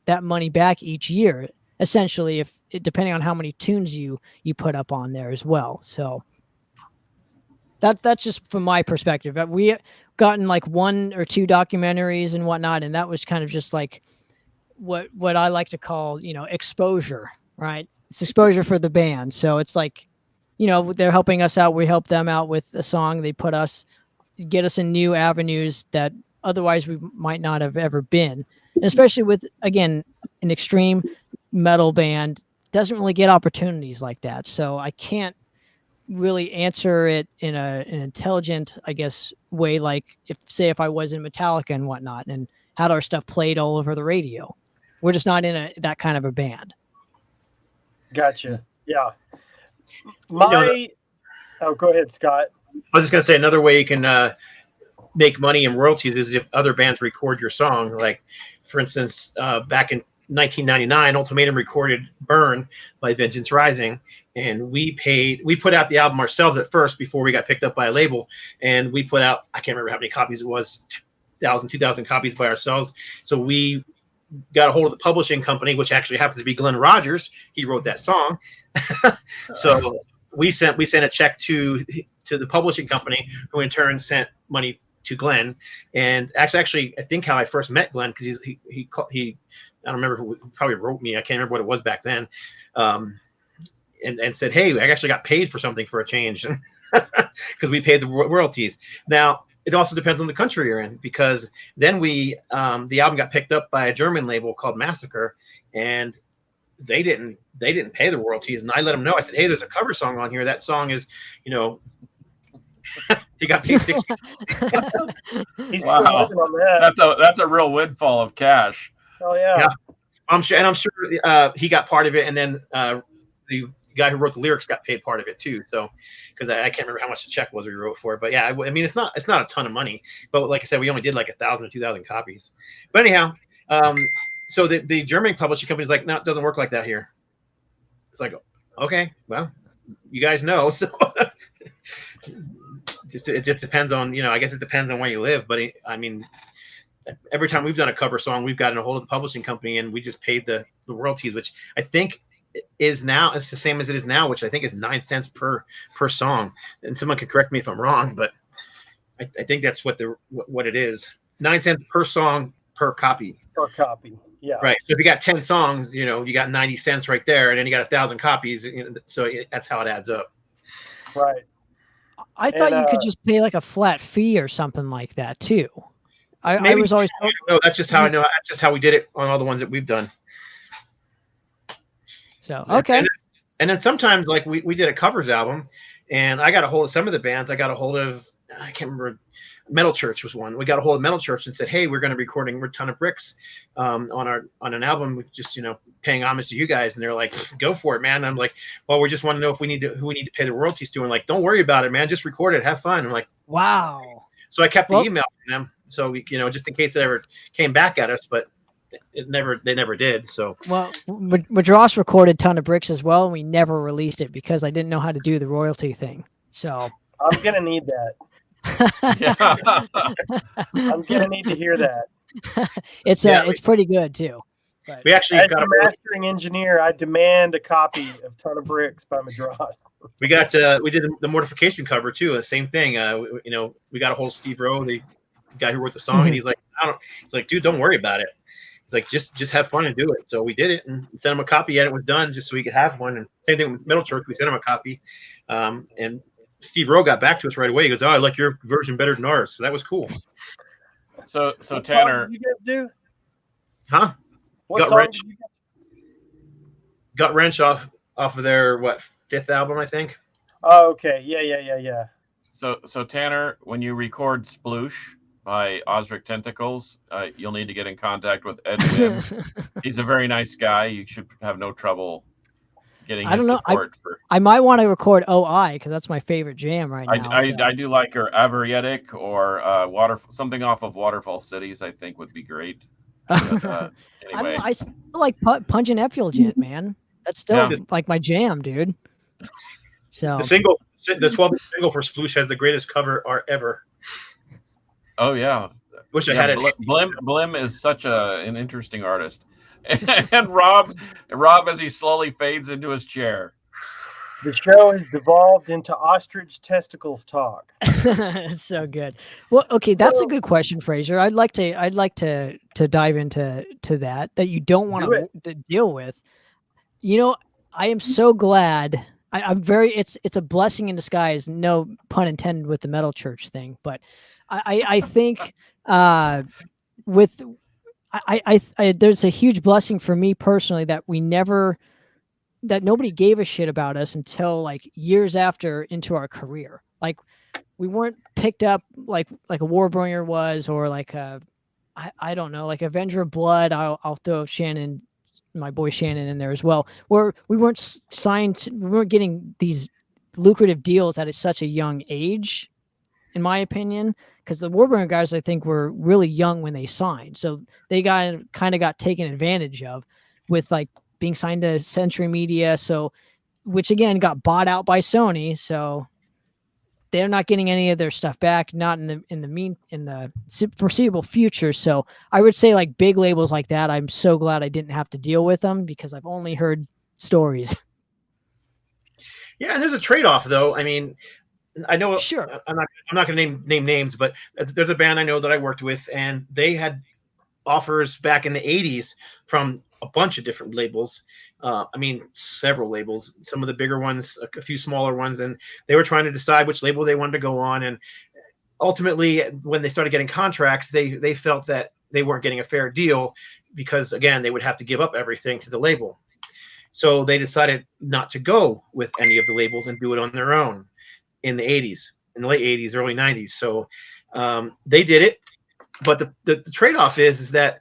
that money back each year, essentially, depending on how many tunes you put up on there as well. So that's just from my perspective. We gotten like 1 or 2 documentaries and whatnot, and that was kind of just like what I like to call exposure, right? It's exposure for the band. So it's like, they're helping us out. We help them out with a song. They get us in new avenues that otherwise we might not have ever been. And especially with, again, an extreme metal band doesn't really get opportunities like that. So I can't really answer it in an intelligent, I guess, way. Like if I was in Metallica and whatnot and had our stuff played all over the radio, we're just not in that kind of a band. Gotcha. Yeah. Go ahead, Scott. I was just gonna say another way you can make money in royalties is if other bands record your song. Like, for instance, back in 1999, Ultimatum recorded "Burn" by Vengeance Rising, and we put out the album ourselves at first before we got picked up by a label, and we put out, I can't remember how many copies it was, 2,000 copies by ourselves. So we got a hold of the publishing company, which actually happens to be Glenn Rogers. He wrote that song. So we sent a check to the publishing company, who in turn sent money to Glenn. And actually, I think how I first met Glenn, because he I don't remember, if he probably wrote me. I can't remember what it was back then. And said, hey, I actually got paid for something for a change, because we paid the royalties. Now, it also depends on the country you're in, because then the album got picked up by a German label called Massacre, and they didn't pay the royalties. And I let them know. I said, hey, there's a cover song on here. That song is, he got paid 60. He's Wow. still working on that. That's a real windfall of cash. Oh yeah. Yeah. I'm sure he got part of it, and then the guy who wrote the lyrics got paid part of it too. So, because I can't remember how much the check was we wrote for it, but yeah, I mean, it's not a ton of money, but like I said, we only did like 1,000 or 2,000 copies. But anyhow, so the German publishing company is like, no, it doesn't work like that here. It's like, okay, well, you guys know, so it just depends on, I guess it depends on where you live. But I mean, every time we've done a cover song, we've gotten a hold of the publishing company, and we just paid the royalties, which I think is now, it's the same as it is now, which I think is 9 cents per song. And someone can correct me if I'm wrong, but I think that's what it is. 9 cents per song per copy. Per copy. Yeah. Right. So if you got 10 songs, you got 90 cents right there, and then you got 1,000 copies. So that's how it adds up. Right. I thought you could just pay like a flat fee or something like that too. I was always no. That's just how I know. That's just how we did it on all the ones that we've done. So okay. And then sometimes, like we did a covers album, and I got a hold of some of the bands. I got a hold of, I can't remember, Metal Church was one. We got a hold of Metal Church and said, hey, we're going to be recording a ton of bricks on an album with just paying homage to you guys. And they're like, go for it, man. And I'm like, well, we just want to know who we need to pay the royalties to. And like, don't worry about it, man. Just record it, have fun. I'm like, wow. So I kept the email from them, so we, just in case they ever came back at us, but they never did. So Madrost recorded Ton of Bricks as well, and we never released it because I didn't know how to do the royalty thing. So I'm gonna need that. I'm gonna need to hear that. It's pretty good too. But we actually got a mastering engineer. I demand a copy of Ton of Bricks by Madrost. We did the Mortification cover too. The same thing. We got a hold of Steve Rowe, the guy who wrote the song, and he's like, dude, don't worry about it. He's like, just have fun and do it. So we did it and sent him a copy, and it was done just so we could have one. And same thing with Metal Church. We sent him a copy, and Steve Rowe got back to us right away. He goes, "Oh, I like your version better than ours." So that was cool. So what Tanner, song did you guys do? Huh? What song did you guys? Gut Wrench off of their 5th album, I think. Oh, okay. Yeah. So Tanner, when you record Sploosh by Osric Tentacles, you'll need to get in contact with Ed Wynn. He's a very nice guy. You should have no trouble getting his support. I might want to record OI because that's my favorite jam right now. I do like her Averietic or something off of Waterfall Cities. I think would be great. But, anyway, I still like Pungent Effulgent, man. That's still like my jam, dude. So the 12-inch single for Sploosh has the greatest cover art ever. Oh yeah, wish I had it. Blim is such an interesting artist, and Rob as he slowly fades into his chair. The show has devolved into ostrich testicles talk. It's so good. Well, okay, that's a good question, Fraser. I'd like to dive into that you don't want to deal with. I am so glad. I'm very. It's a blessing in disguise. No pun intended with the Metal Church thing, but I think there's a huge blessing for me personally that nobody gave a shit about us until like years after into our career. Like we weren't picked up like a Warbringer was, or like I don't know, like Avenger of Blood. I'll throw my boy Shannon in there as well, where we weren't signed. We weren't getting these lucrative deals at such a young age, in my opinion, because the Warburton guys, I think, were really young when they signed. So they kind of got taken advantage of with like being signed to Century Media. So, which again got bought out by Sony. So they're not getting any of their stuff back, not in the foreseeable future. So I would say like big labels like that, I'm so glad I didn't have to deal with them because I've only heard stories. Yeah, and there's a trade-off though. I mean, I know Sure. I'm not going to name names, but there's a band I know that I worked with, and they had offers back in the 80s from a bunch of different labels. I mean, several labels, some of the bigger ones, a few smaller ones, and they were trying to decide which label they wanted to go on. And ultimately, when they started getting contracts, they felt that they weren't getting a fair deal because, again, they would have to give up everything to the label. So they decided not to go with any of the labels and do it on their own in the 80s, in the late 80s, early 90s. So they did it. But the trade-off is that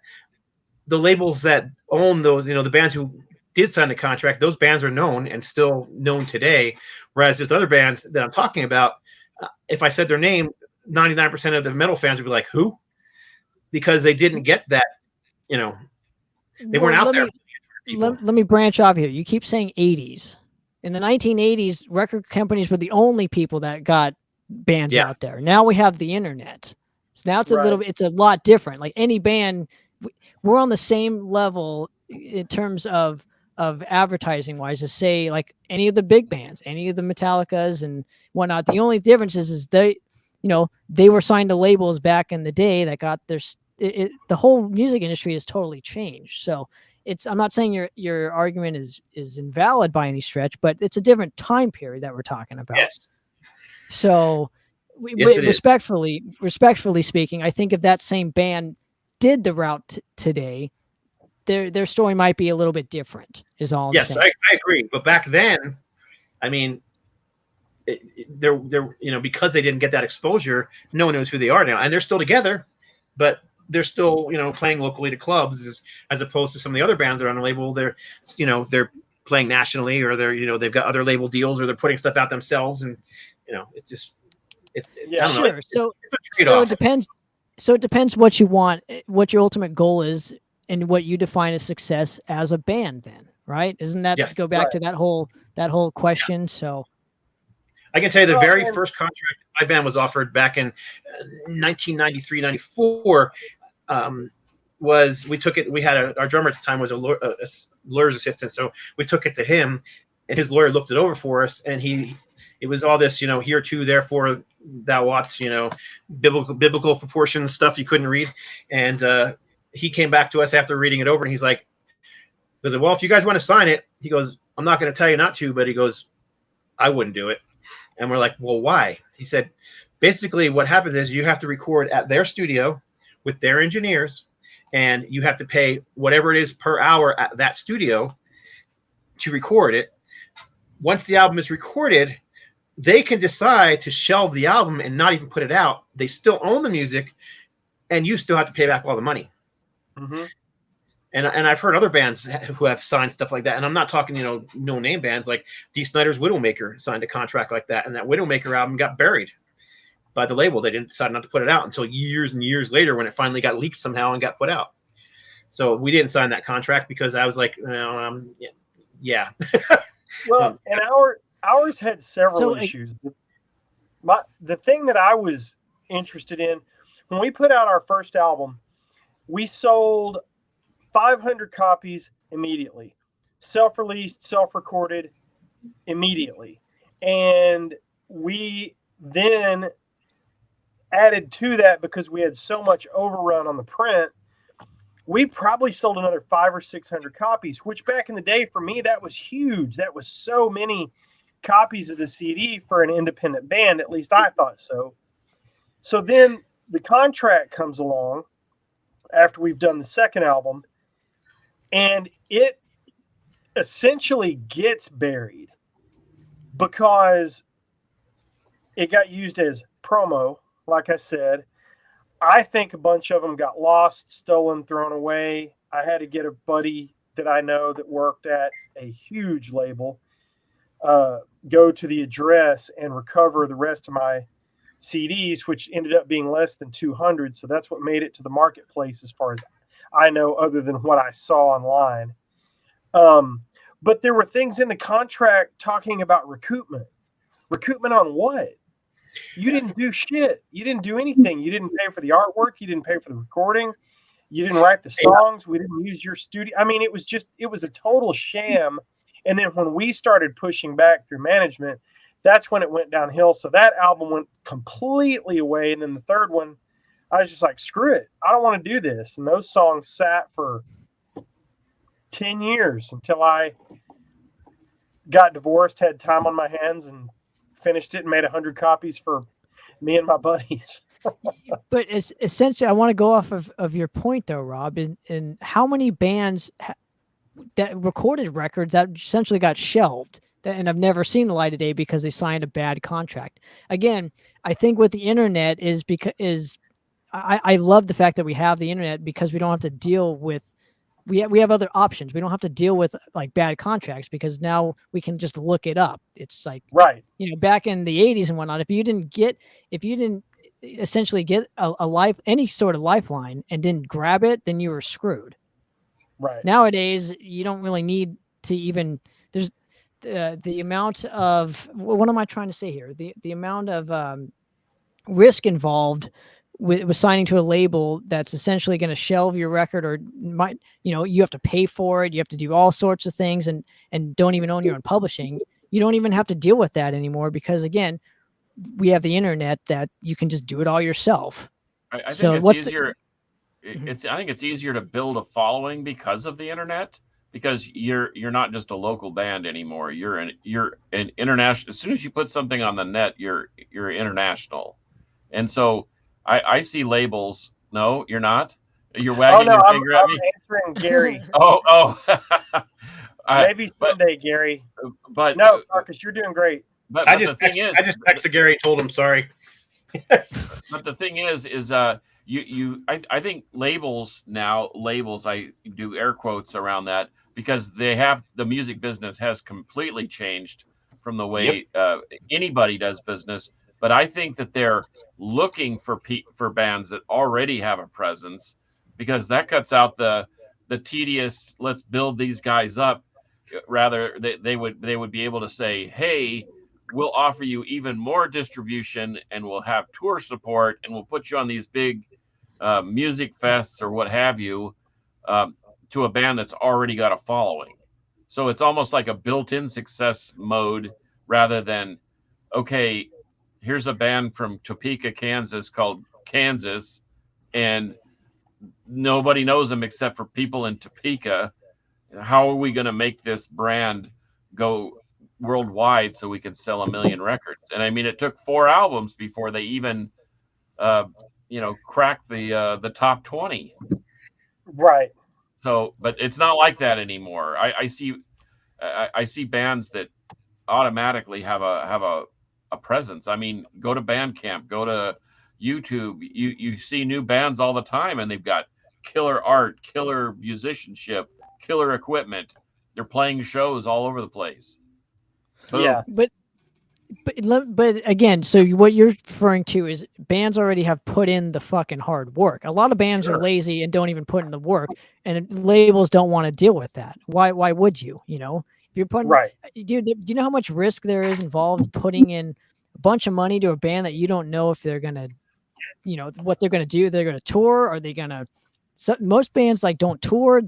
the labels that own those, the bands who did sign the contract, those bands are known and still known today. Whereas this other band that I'm talking about, if I said their name, 99% of the metal fans would be like, who? Because they didn't get that, they weren't out there. Let me branch off here. You keep saying 80s. In the 1980s, record companies were the only people that got bands out there. Now we have the internet. So now it's it's a lot different. Like any band, we're on the same level in terms of advertising wise to say like any of the big bands, any of the Metallicas and whatnot. The only difference is they were signed to labels back in the day that got their, the whole music industry has totally changed. So I'm not saying your argument is invalid by any stretch, but it's a different time period that we're talking about. Yes. So respectfully speaking, I think if that same band did the route today, their story might be a little bit different. Is all. Yes, I agree. But back then, I mean, they're because they didn't get that exposure, no one knows who they are now, and they're still together, but they're still playing locally to clubs as opposed to some of the other bands that are on the label. They're playing nationally, or they've got other label deals, or they're putting stuff out themselves, and it's just. Sure. So it depends. So it depends what you want, what your ultimate goal is, and what you define as success as a band. Then, right? Isn't that go back to that whole question? Yeah. So I can tell you the very first contract my band was offered back in 1993, 94 was we took it. We had our drummer at the time was a lawyer's assistant, so we took it to him, and his lawyer looked it over for us, and it was all this, here too, therefore thou ought, biblical proportions stuff you couldn't read. And he came back to us after reading it over, and he's like, well, if you guys want to sign it, he goes, I'm not going to tell you not to, but he goes, I wouldn't do it. And we're like, well, why? He said, basically what happens is you have to record at their studio with their engineers, and you have to pay whatever it is per hour at that studio to record it. Once the album is recorded, they can decide to shelve the album and not even put it out. They still own the music, and you still have to pay back all the money. Mm-hmm. And I've heard other bands who have signed stuff like that. And I'm not talking, no-name bands like Dee Snider's Widowmaker signed a contract like that. And that Widowmaker album got buried by the label. They didn't decide not to put it out until years and years later when it finally got leaked somehow and got put out. So we didn't sign that contract because I was like, yeah. Well, and ours had several issues. The thing that I was interested in, when we put out our first album, we sold 500 copies immediately, self-released, self-recorded immediately. And we then added to that, because we had so much overrun on the print, we probably sold another 500 or 600 copies, which back in the day for me, that was huge. That was so many copies of the CD for an independent band. At least I thought so. So then the contract comes along after we've done the second album, and it essentially gets buried because it got used as promo. Like I said, I think a bunch of them got lost, stolen, thrown away. I had to get a buddy that I know that worked at a huge label go to the address and recover the rest of my CDs, which ended up being less than 200. So that's what made it to the marketplace as far as I know, other than what I saw online. But there were things in the contract talking about recoupment. Recoupment on what? You didn't do shit. You didn't do anything. You didn't pay for the artwork. You didn't pay for the recording. You didn't write the songs. We didn't use your studio. I mean, it was a total sham. And then when we started pushing back through management, that's when it went downhill. So that album went completely away. And then the third one, I was just like, screw it. I don't want to do this. And those songs sat for 10 years until I got divorced, had time on my hands, and finished it and made 100 copies for me and my buddies. But it's essentially, I want to go off of your point though, Rob, in how many bands that recorded records that essentially got shelved and I've never seen the light of day because they signed a bad contract. Again, I think with the internet I love the fact that we have the internet because we don't have to deal with, we have other options. We don't have to deal with like bad contracts because now we can just look it up. It's like, right. Back in the 80s and whatnot, if you didn't essentially get any sort of lifeline and didn't grab it, then you were screwed. Right. Nowadays, you don't really need to even, there's the amount of, what am I trying to say here? The amount of risk involved with signing to a label that's essentially going to shelve your record or might, you have to pay for it. You have to do all sorts of things and don't even own your own publishing. You don't even have to deal with that anymore because again, we have the internet that you can just do it all yourself. I think it's easier. I think it's easier to build a following because of the internet, because you're not just a local band anymore. You're an international. As soon as you put something on the net, you're international. And so I see labels. No, you're not. You're wagging your finger at me. I'm answering Gary. Maybe someday, Gary. But no, Marcus, you're doing great. But I just texted Gary and told him sorry. But the thing is I think labels, I do air quotes around that because the music business has completely changed from the way anybody does business. But I think that they're looking for bands that already have a presence, because that cuts out the tedious, let's build these guys up. Rather, they would be able to say, hey, we'll offer you even more distribution and we'll have tour support and we'll put you on these big music fests or what have you, to a band that's already got a following. So it's almost like a built-in success mode rather than, okay, here's a band from Topeka, Kansas called Kansas, and nobody knows them except for people in Topeka. How are we going to make this brand go worldwide so we can sell 1 million records? And I mean, it took 4 albums before they even, cracked the top 20. Right. So, but it's not like that anymore. I see bands that automatically have a presence. I mean, go to Bandcamp, go to YouTube. You see new bands all the time, and they've got killer art, killer musicianship, killer equipment. They're playing shows all over the place. Boom. Yeah, but again, so what you're referring to is bands already have put in the fucking hard work. A lot of bands are lazy and don't even put in the work, and labels don't want to deal with that. Why would you? If you're putting dude, do you know how much risk there is involved putting in a bunch of money to a band that you don't know if they're gonna, what they're gonna do? They're gonna tour? Are they gonna? So most bands don't tour.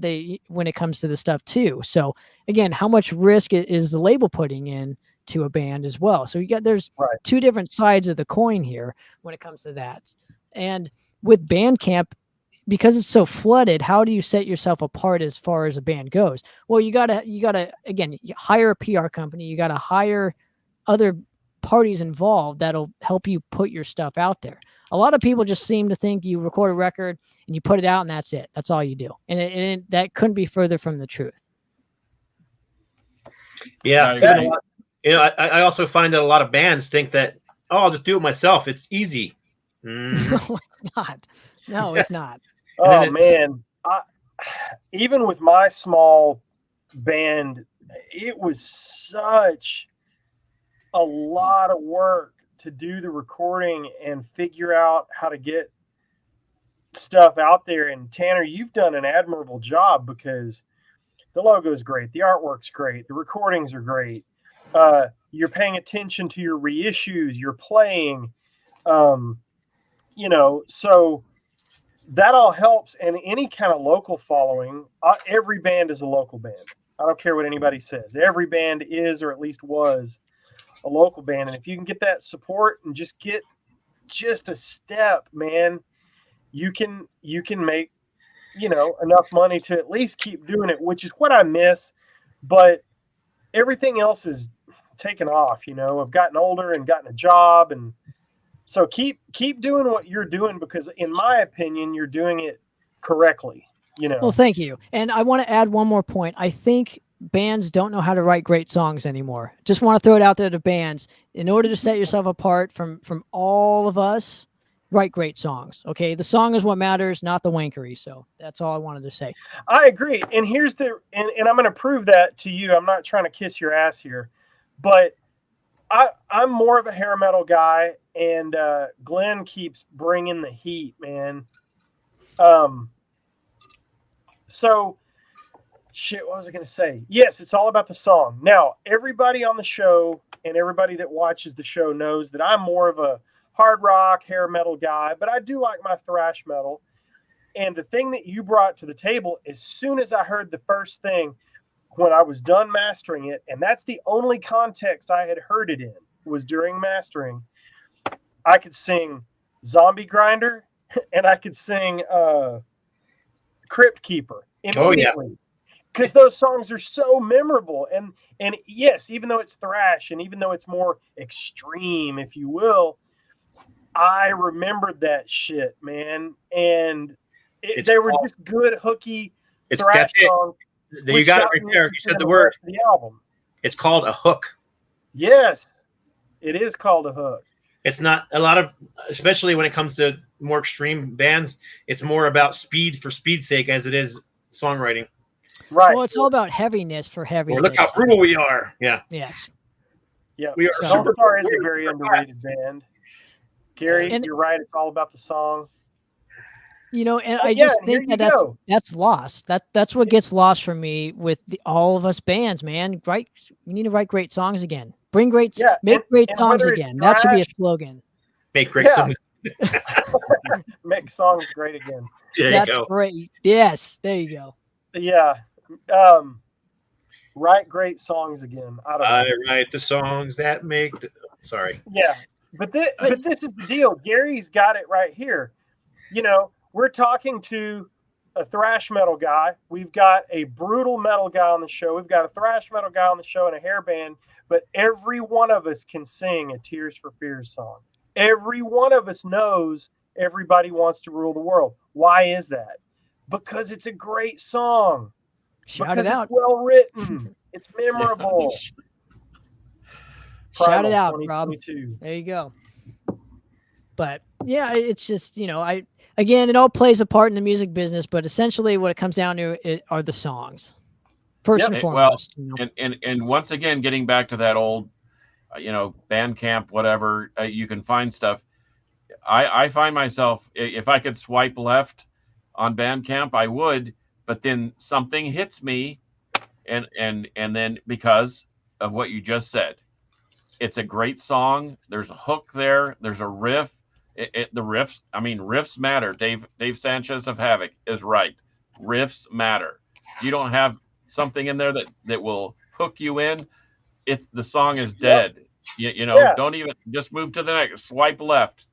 When it comes to this stuff too. So again, how much risk is the label putting in to a band as well? So there's two different sides of the coin here when it comes to that. And with Bandcamp, because it's so flooded, how do you set yourself apart as far as a band goes? Well, you gotta again, you hire a PR company. You gotta hire other parties involved that'll help you put your stuff out there. A lot of people just seem to think you record a record and you put it out and that's it. That's all you do. And that couldn't be further from the truth. Yeah. I also find that a lot of bands think that, I'll just do it myself. It's easy. No, it's not. No, it's not. Oh, man. Even with my small band, it was such a lot of work to do the recording and figure out how to get stuff out there. And Tanner, you've done an admirable job because the logo's great, the artwork's great, the recordings are great. You're paying attention to your reissues, you're playing, so that all helps. And any kind of local following, every band is a local band. I don't care what anybody says. Every band is, or at least was, a local band. And if you can get that support and just get just a step, man, you can make, enough money to at least keep doing it, which is what I miss. But everything else is taken off. I've gotten older and gotten a job, and so keep doing what you're doing, because in my opinion, you're doing it correctly. Well, thank you. And I want to add one more point. I think bands don't know how to write great songs anymore. Just want to throw it out there to bands. In order to set yourself apart from all of us, write great songs. Okay, the song is what matters, not the wankery. So that's all I wanted to say. I agree. And here's and I'm going to prove that to you. I'm not trying to kiss your ass here, but I'm more of a hair metal guy, and Glenn keeps bringing the heat, man. So shit, what was I going to say? Yes, it's all about the song. Now, everybody on the show and everybody that watches the show knows that I'm more of a hard rock, hair metal guy, but I do like my thrash metal. And the thing that you brought to the table, as soon as I heard the first thing when I was done mastering it, and that's the only context I had heard it in, was during mastering, I could sing Zombie Grinder and I could sing Crypt Keeper immediately. Oh, yeah. Because those songs are so memorable. And yes, even though it's thrash and even though it's more extreme, if you will, I remembered that shit, man. And they were just good, hooky thrash songs. You got it right there. You said the word. The album. It's called a hook. Yes, it is called a hook. It's not a lot of, especially when it comes to more extreme bands, it's more about speed for speed's sake as it is songwriting. Right. Well, it's all about heaviness for heaviness. Or look how brutal we are. Yeah. Yes. Yeah. We are. Superstar is a very underrated band. Gary, you're right. It's all about the song. And I just think that's lost. That's what gets lost for me with all of us bands, man. Right? We need to write great songs again. Make great songs again. That should be a slogan. Make great songs. Make songs great again. That's great. Yes, there you go. Yeah. Write great songs again. I write the songs that make sorry. Yeah. But this is the deal. Gary's got it right here. We're talking to a thrash metal guy. We've got a brutal metal guy on the show. We've got a thrash metal guy on the show and a hair band. But every one of us can sing a Tears for Fears song. Every one of us knows Everybody Wants to Rule the World. Why is that? Because it's a great song. Shout it out. It's well written. It's memorable. Shout it out, Rob. There you go. But yeah, it's just, again, it all plays a part in the music business, but essentially what it comes down to are the songs. First and foremost. Well, and once again, getting back to that old, Bandcamp, whatever, you can find stuff. I find myself, if I could swipe left on Bandcamp, I would, but then something hits me, and then because of what you just said, it's a great song. There's a hook there. There's a riff. The riffs, riffs matter. Dave Sanchez of Havoc is right. Riffs matter. You don't have something in there that will hook you in. The song is dead. Yep. Don't even, just move to the next, swipe left.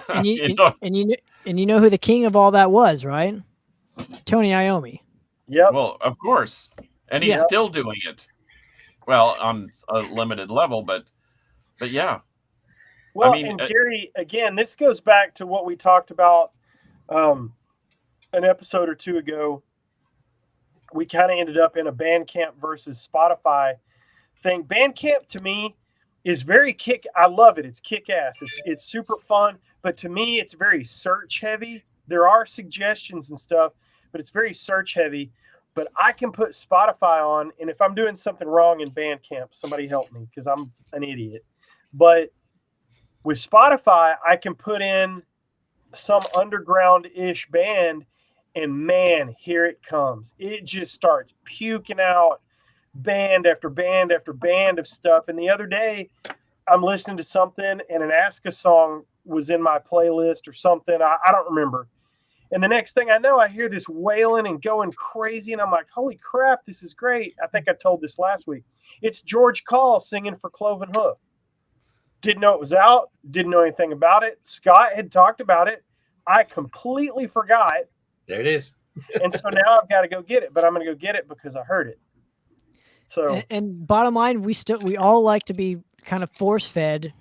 And you know who the king of all that was, right? Tony Iommi. Yeah. Well, of course. And he's still doing it. Well, on a limited level, but yeah. Well, and Gary, again, this goes back to what we talked about an episode or two ago. We kind of ended up in a Bandcamp versus Spotify thing. Bandcamp to me is very I love it. It's kick-ass. It's super fun, but to me, it's very search heavy. There are suggestions and stuff, but it's very search heavy. but I can put Spotify on, and if I'm doing something wrong in Bandcamp, somebody help me because I'm an idiot. But with Spotify, I can put in some underground-ish band, and man, here it comes. It just starts puking out band after band after band of stuff. And the other day, I'm listening to something, and an Aska song was in my playlist or something. I don't remember. And the next thing I know, I hear this wailing and going crazy, and I'm like, holy crap, this is great. I think I told this last week. It's George Call singing for Cloven Hoof. Didn't know it was out. Didn't know anything about it. Scott had talked about it. I completely forgot. There it is. And so now I've got to go get it, but I'm going to go get it because I heard it. So, and bottom line, we all like to be kind of force fed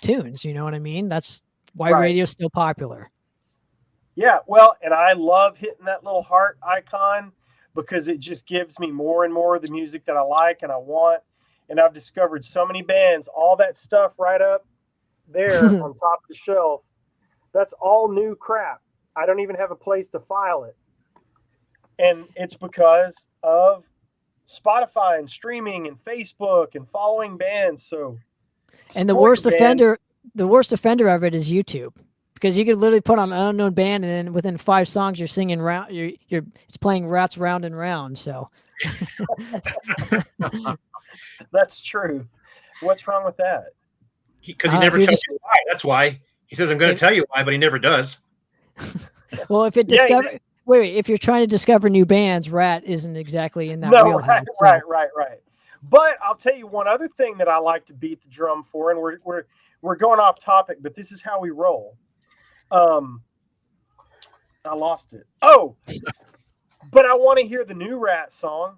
tunes. You know what I mean? That's why radio's still popular. Yeah. Well, and I love hitting that little heart icon because it just gives me more and more of the music that I like and I want. And I've discovered so many bands, all that stuff right up there on top of the shelf. That's all new crap. I don't even have a place to file it. And it's because of Spotify and streaming and Facebook and following bands. So, and the worst offender of it is YouTube, because you could literally put on an unknown band and then within 5 songs you're singing round. It's playing Rats Round and Round. So. That's true. What's wrong with that? Because he never tells you why. That's why. He says, I'm going to tell you why, but he never does. Well, if it wait, if you're trying to discover new bands, Rat isn't exactly in that wheelhouse. Right. But I'll tell you one other thing that I like to beat the drum for, and we're going off topic, but this is how we roll. I lost it. Oh, but I want to hear the new Rat song.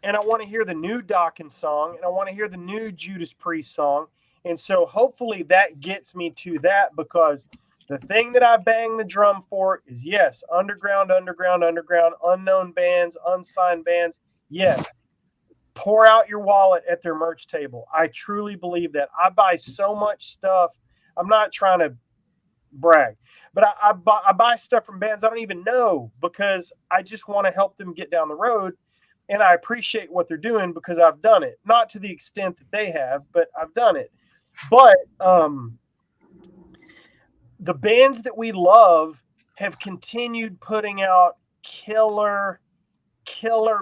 And I want to hear the new Dawkins song, and I want to hear the new Judas Priest song. And so hopefully that gets me to that, because the thing that I bang the drum for is, yes, underground, unknown bands, unsigned bands. Yes, pour out your wallet at their merch table. I truly believe that. I buy so much stuff. I'm not trying to brag, but I buy stuff from bands I don't even know because I just want to help them get down the road. And I appreciate what they're doing because I've done it. Not to the extent that they have, but I've done it. But the bands that we love have continued putting out killer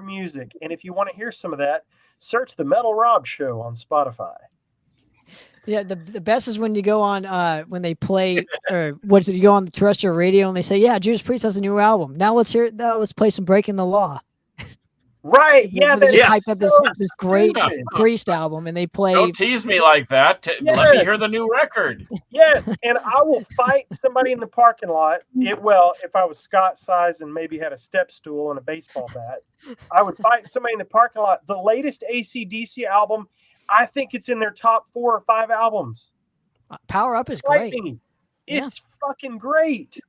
music. And if you want to hear some of that, search the Metal Rob Show on Spotify. Yeah, the best is when you go on when they play or you go on the terrestrial radio and they say, yeah, Judas Priest has a new album. Now let's play some Breaking the Law. Right. Yeah. They just hyped up this great Priest album, and they play. Don't tease me like that. Let me hear the new record. Yes. And I will fight somebody in the parking lot. If I was Scott's size and maybe had a step stool and a baseball bat, I would fight somebody in the parking lot. The latest AC/DC album, I think it's in their top 4 or 5 albums. Power Up is great. It's fucking great.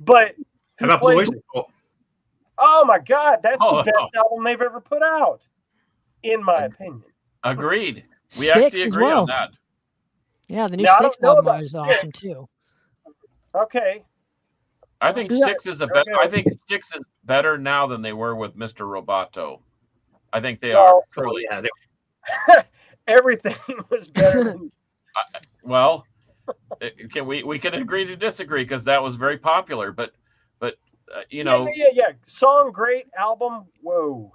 But how about Blue Oyster Cult? Oh my God, that's the best album they've ever put out, in my opinion. Agreed. We Styx actually agree on that. Yeah, the new Styx album is awesome too. Okay. I think Styx is Styx is better now than they were with Mr. Roboto. I think they are truly. Yeah, everything was better than. Well, we can agree to disagree because that was very popular, but. Yeah. Song great, album, whoa.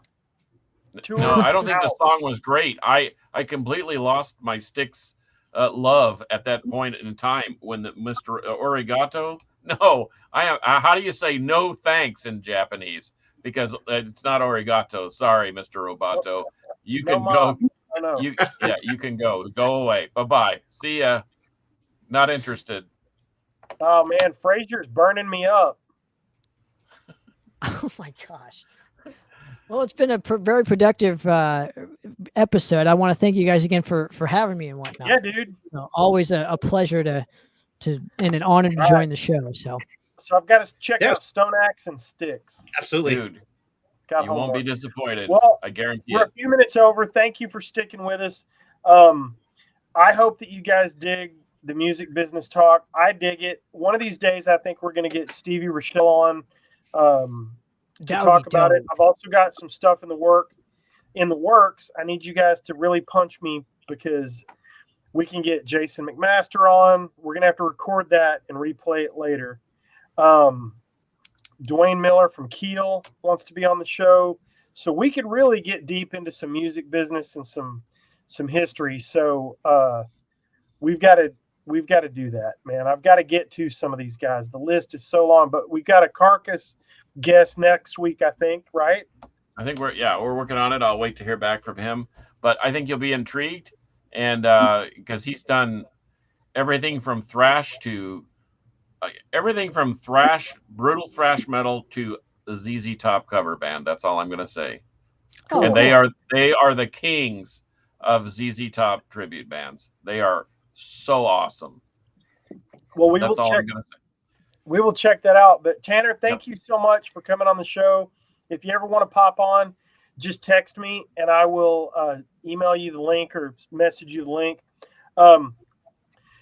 No, I don't think the song was great. I completely lost my Styx love at that point in time when the Mr. Origato. No, how do you say no thanks in Japanese? Because it's not Origato. Sorry, Mr. Roboto. You can go. You can go. Go away. Bye-bye. See ya. Not interested. Oh man, Fraser's burning me up. Oh my gosh. Well, it's been a very productive episode. I want to thank you guys again for having me and whatnot. Yeah, dude. So, always a pleasure to and an honor to join the show. So I've got to check out Stone Axe and Styx. Absolutely, dude. You won't be disappointed. Well, I guarantee we're it. a few minutes over. Thank you for sticking with us. I hope that you guys dig the music business talk. I dig it. One of these days, I think we're going to get Stevie Rochelle on. to talk about it. I've also got some stuff in the works. I need you guys to really punch me because we can get Jason McMaster on. We're gonna have to record that and replay it later. Dwayne Miller from Kiel wants to be on the show, so we could really get deep into some music business and some history. So we've got to do that, man. I've got to get to some of these guys. The list is so long, but we've got a Carcass guest next week, I think, right? I think we're working on it. I'll wait to hear back from him, but I think you'll be intrigued, and because he's done everything from thrash to brutal thrash metal to the ZZ Top cover band. That's all I'm going to say. Oh, and cool. they are the kings of ZZ Top tribute bands. They are so awesome. Well, I'm going to say. We will check that out. But Tanner, thank you so much for coming on the show. If you ever want to pop on, just text me and I will email you the link or message you the link.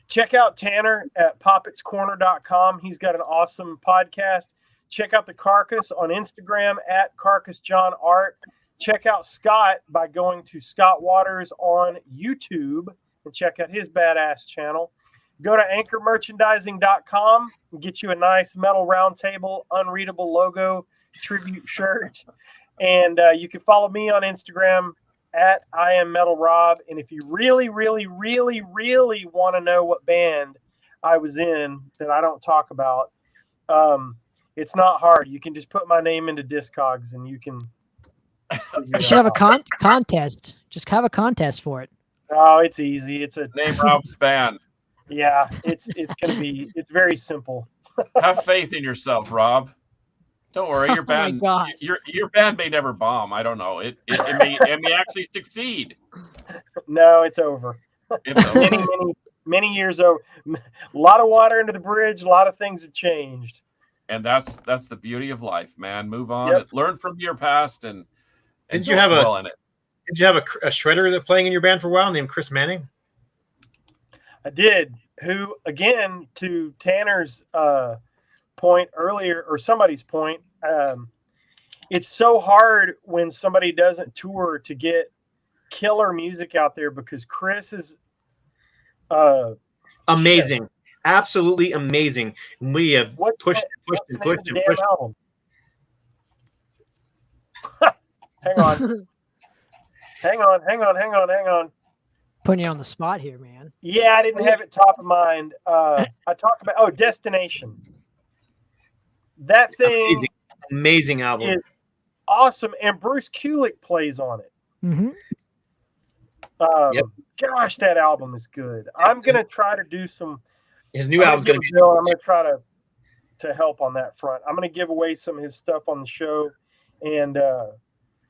Check out Tanner at poppitscorner.com. He's got an awesome podcast. Check out the Carcass on Instagram at CarcassJohnArt. Check out Scott by going to Scott Waters on YouTube and check out his badass channel. Go to anchormerchandising.com and get you a nice Metal Roundtable unreadable logo tribute shirt. And you can follow me on Instagram at I am Metal Rob. And if you really, really, really, really want to know what band I was in that I don't talk about, it's not hard. You can just put my name into Discogs and you can. You should have a contest. Just have a contest for it. Oh, it's easy. It's a name Rob's band. Yeah, it's very simple. Have faith in yourself, Rob. Don't worry, your band your band may never bomb. I don't know. It may actually succeed. No, it's over. It's over. Many years over. A lot of water under the bridge. A lot of things have changed. And that's the beauty of life, man. Move on. Yep. Learn from your past and Did you have a shredder that playing in your band for a while named Chris Manning? I did. Who, again, to Tanner's point earlier, or somebody's point, it's so hard when somebody doesn't tour to get killer music out there because Chris is amazing. Shit. Absolutely amazing. We have pushed. Album? Hang on. Hang on. Putting you on the spot here, man. Yeah, I didn't have it top of mind. I talked about Destination. That thing, amazing album, is awesome, and Bruce Kulick plays on it. Mm-hmm. Gosh, that album is good. I'm gonna try to do some. His new album's gonna be. I'm gonna try to help on that front. I'm gonna give away some of his stuff on the show, and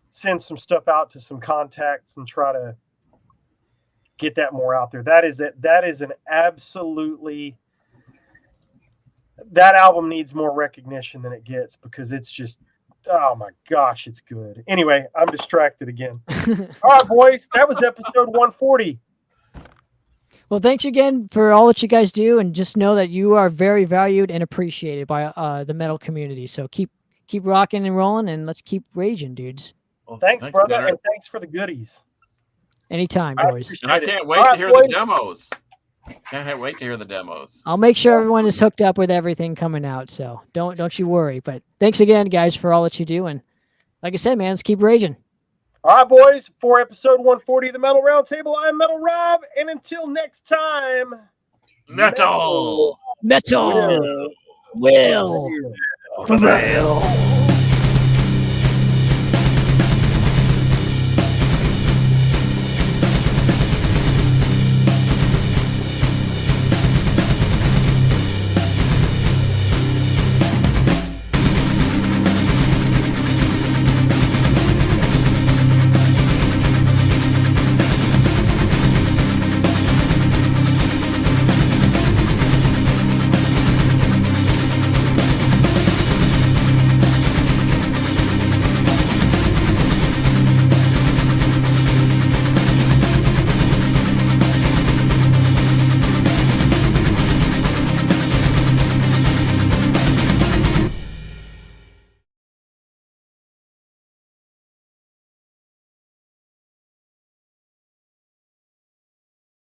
send some stuff out to some contacts and try to get that more out there. That is an absolutely. That album needs more recognition than it gets because it's just, oh my gosh, it's good. Anyway, I'm distracted again. All right, boys, that was episode 140. Well, thanks again for all that you guys do, and just know that you are very valued and appreciated by the metal community. So keep rocking and rolling, and let's keep raging, dudes. Well, thanks brother, Tanner. And thanks for the goodies. Anytime, boys. And I can't wait to hear the demos. Can't wait to hear the demos. I'll make sure everyone is hooked up with everything coming out, so don't you worry. But thanks again, guys, for all that you do, and like I said, man, let's keep raging. All right, boys, for episode 140 of the Metal Roundtable, I'm Metal Rob, and until next time, metal will prevail.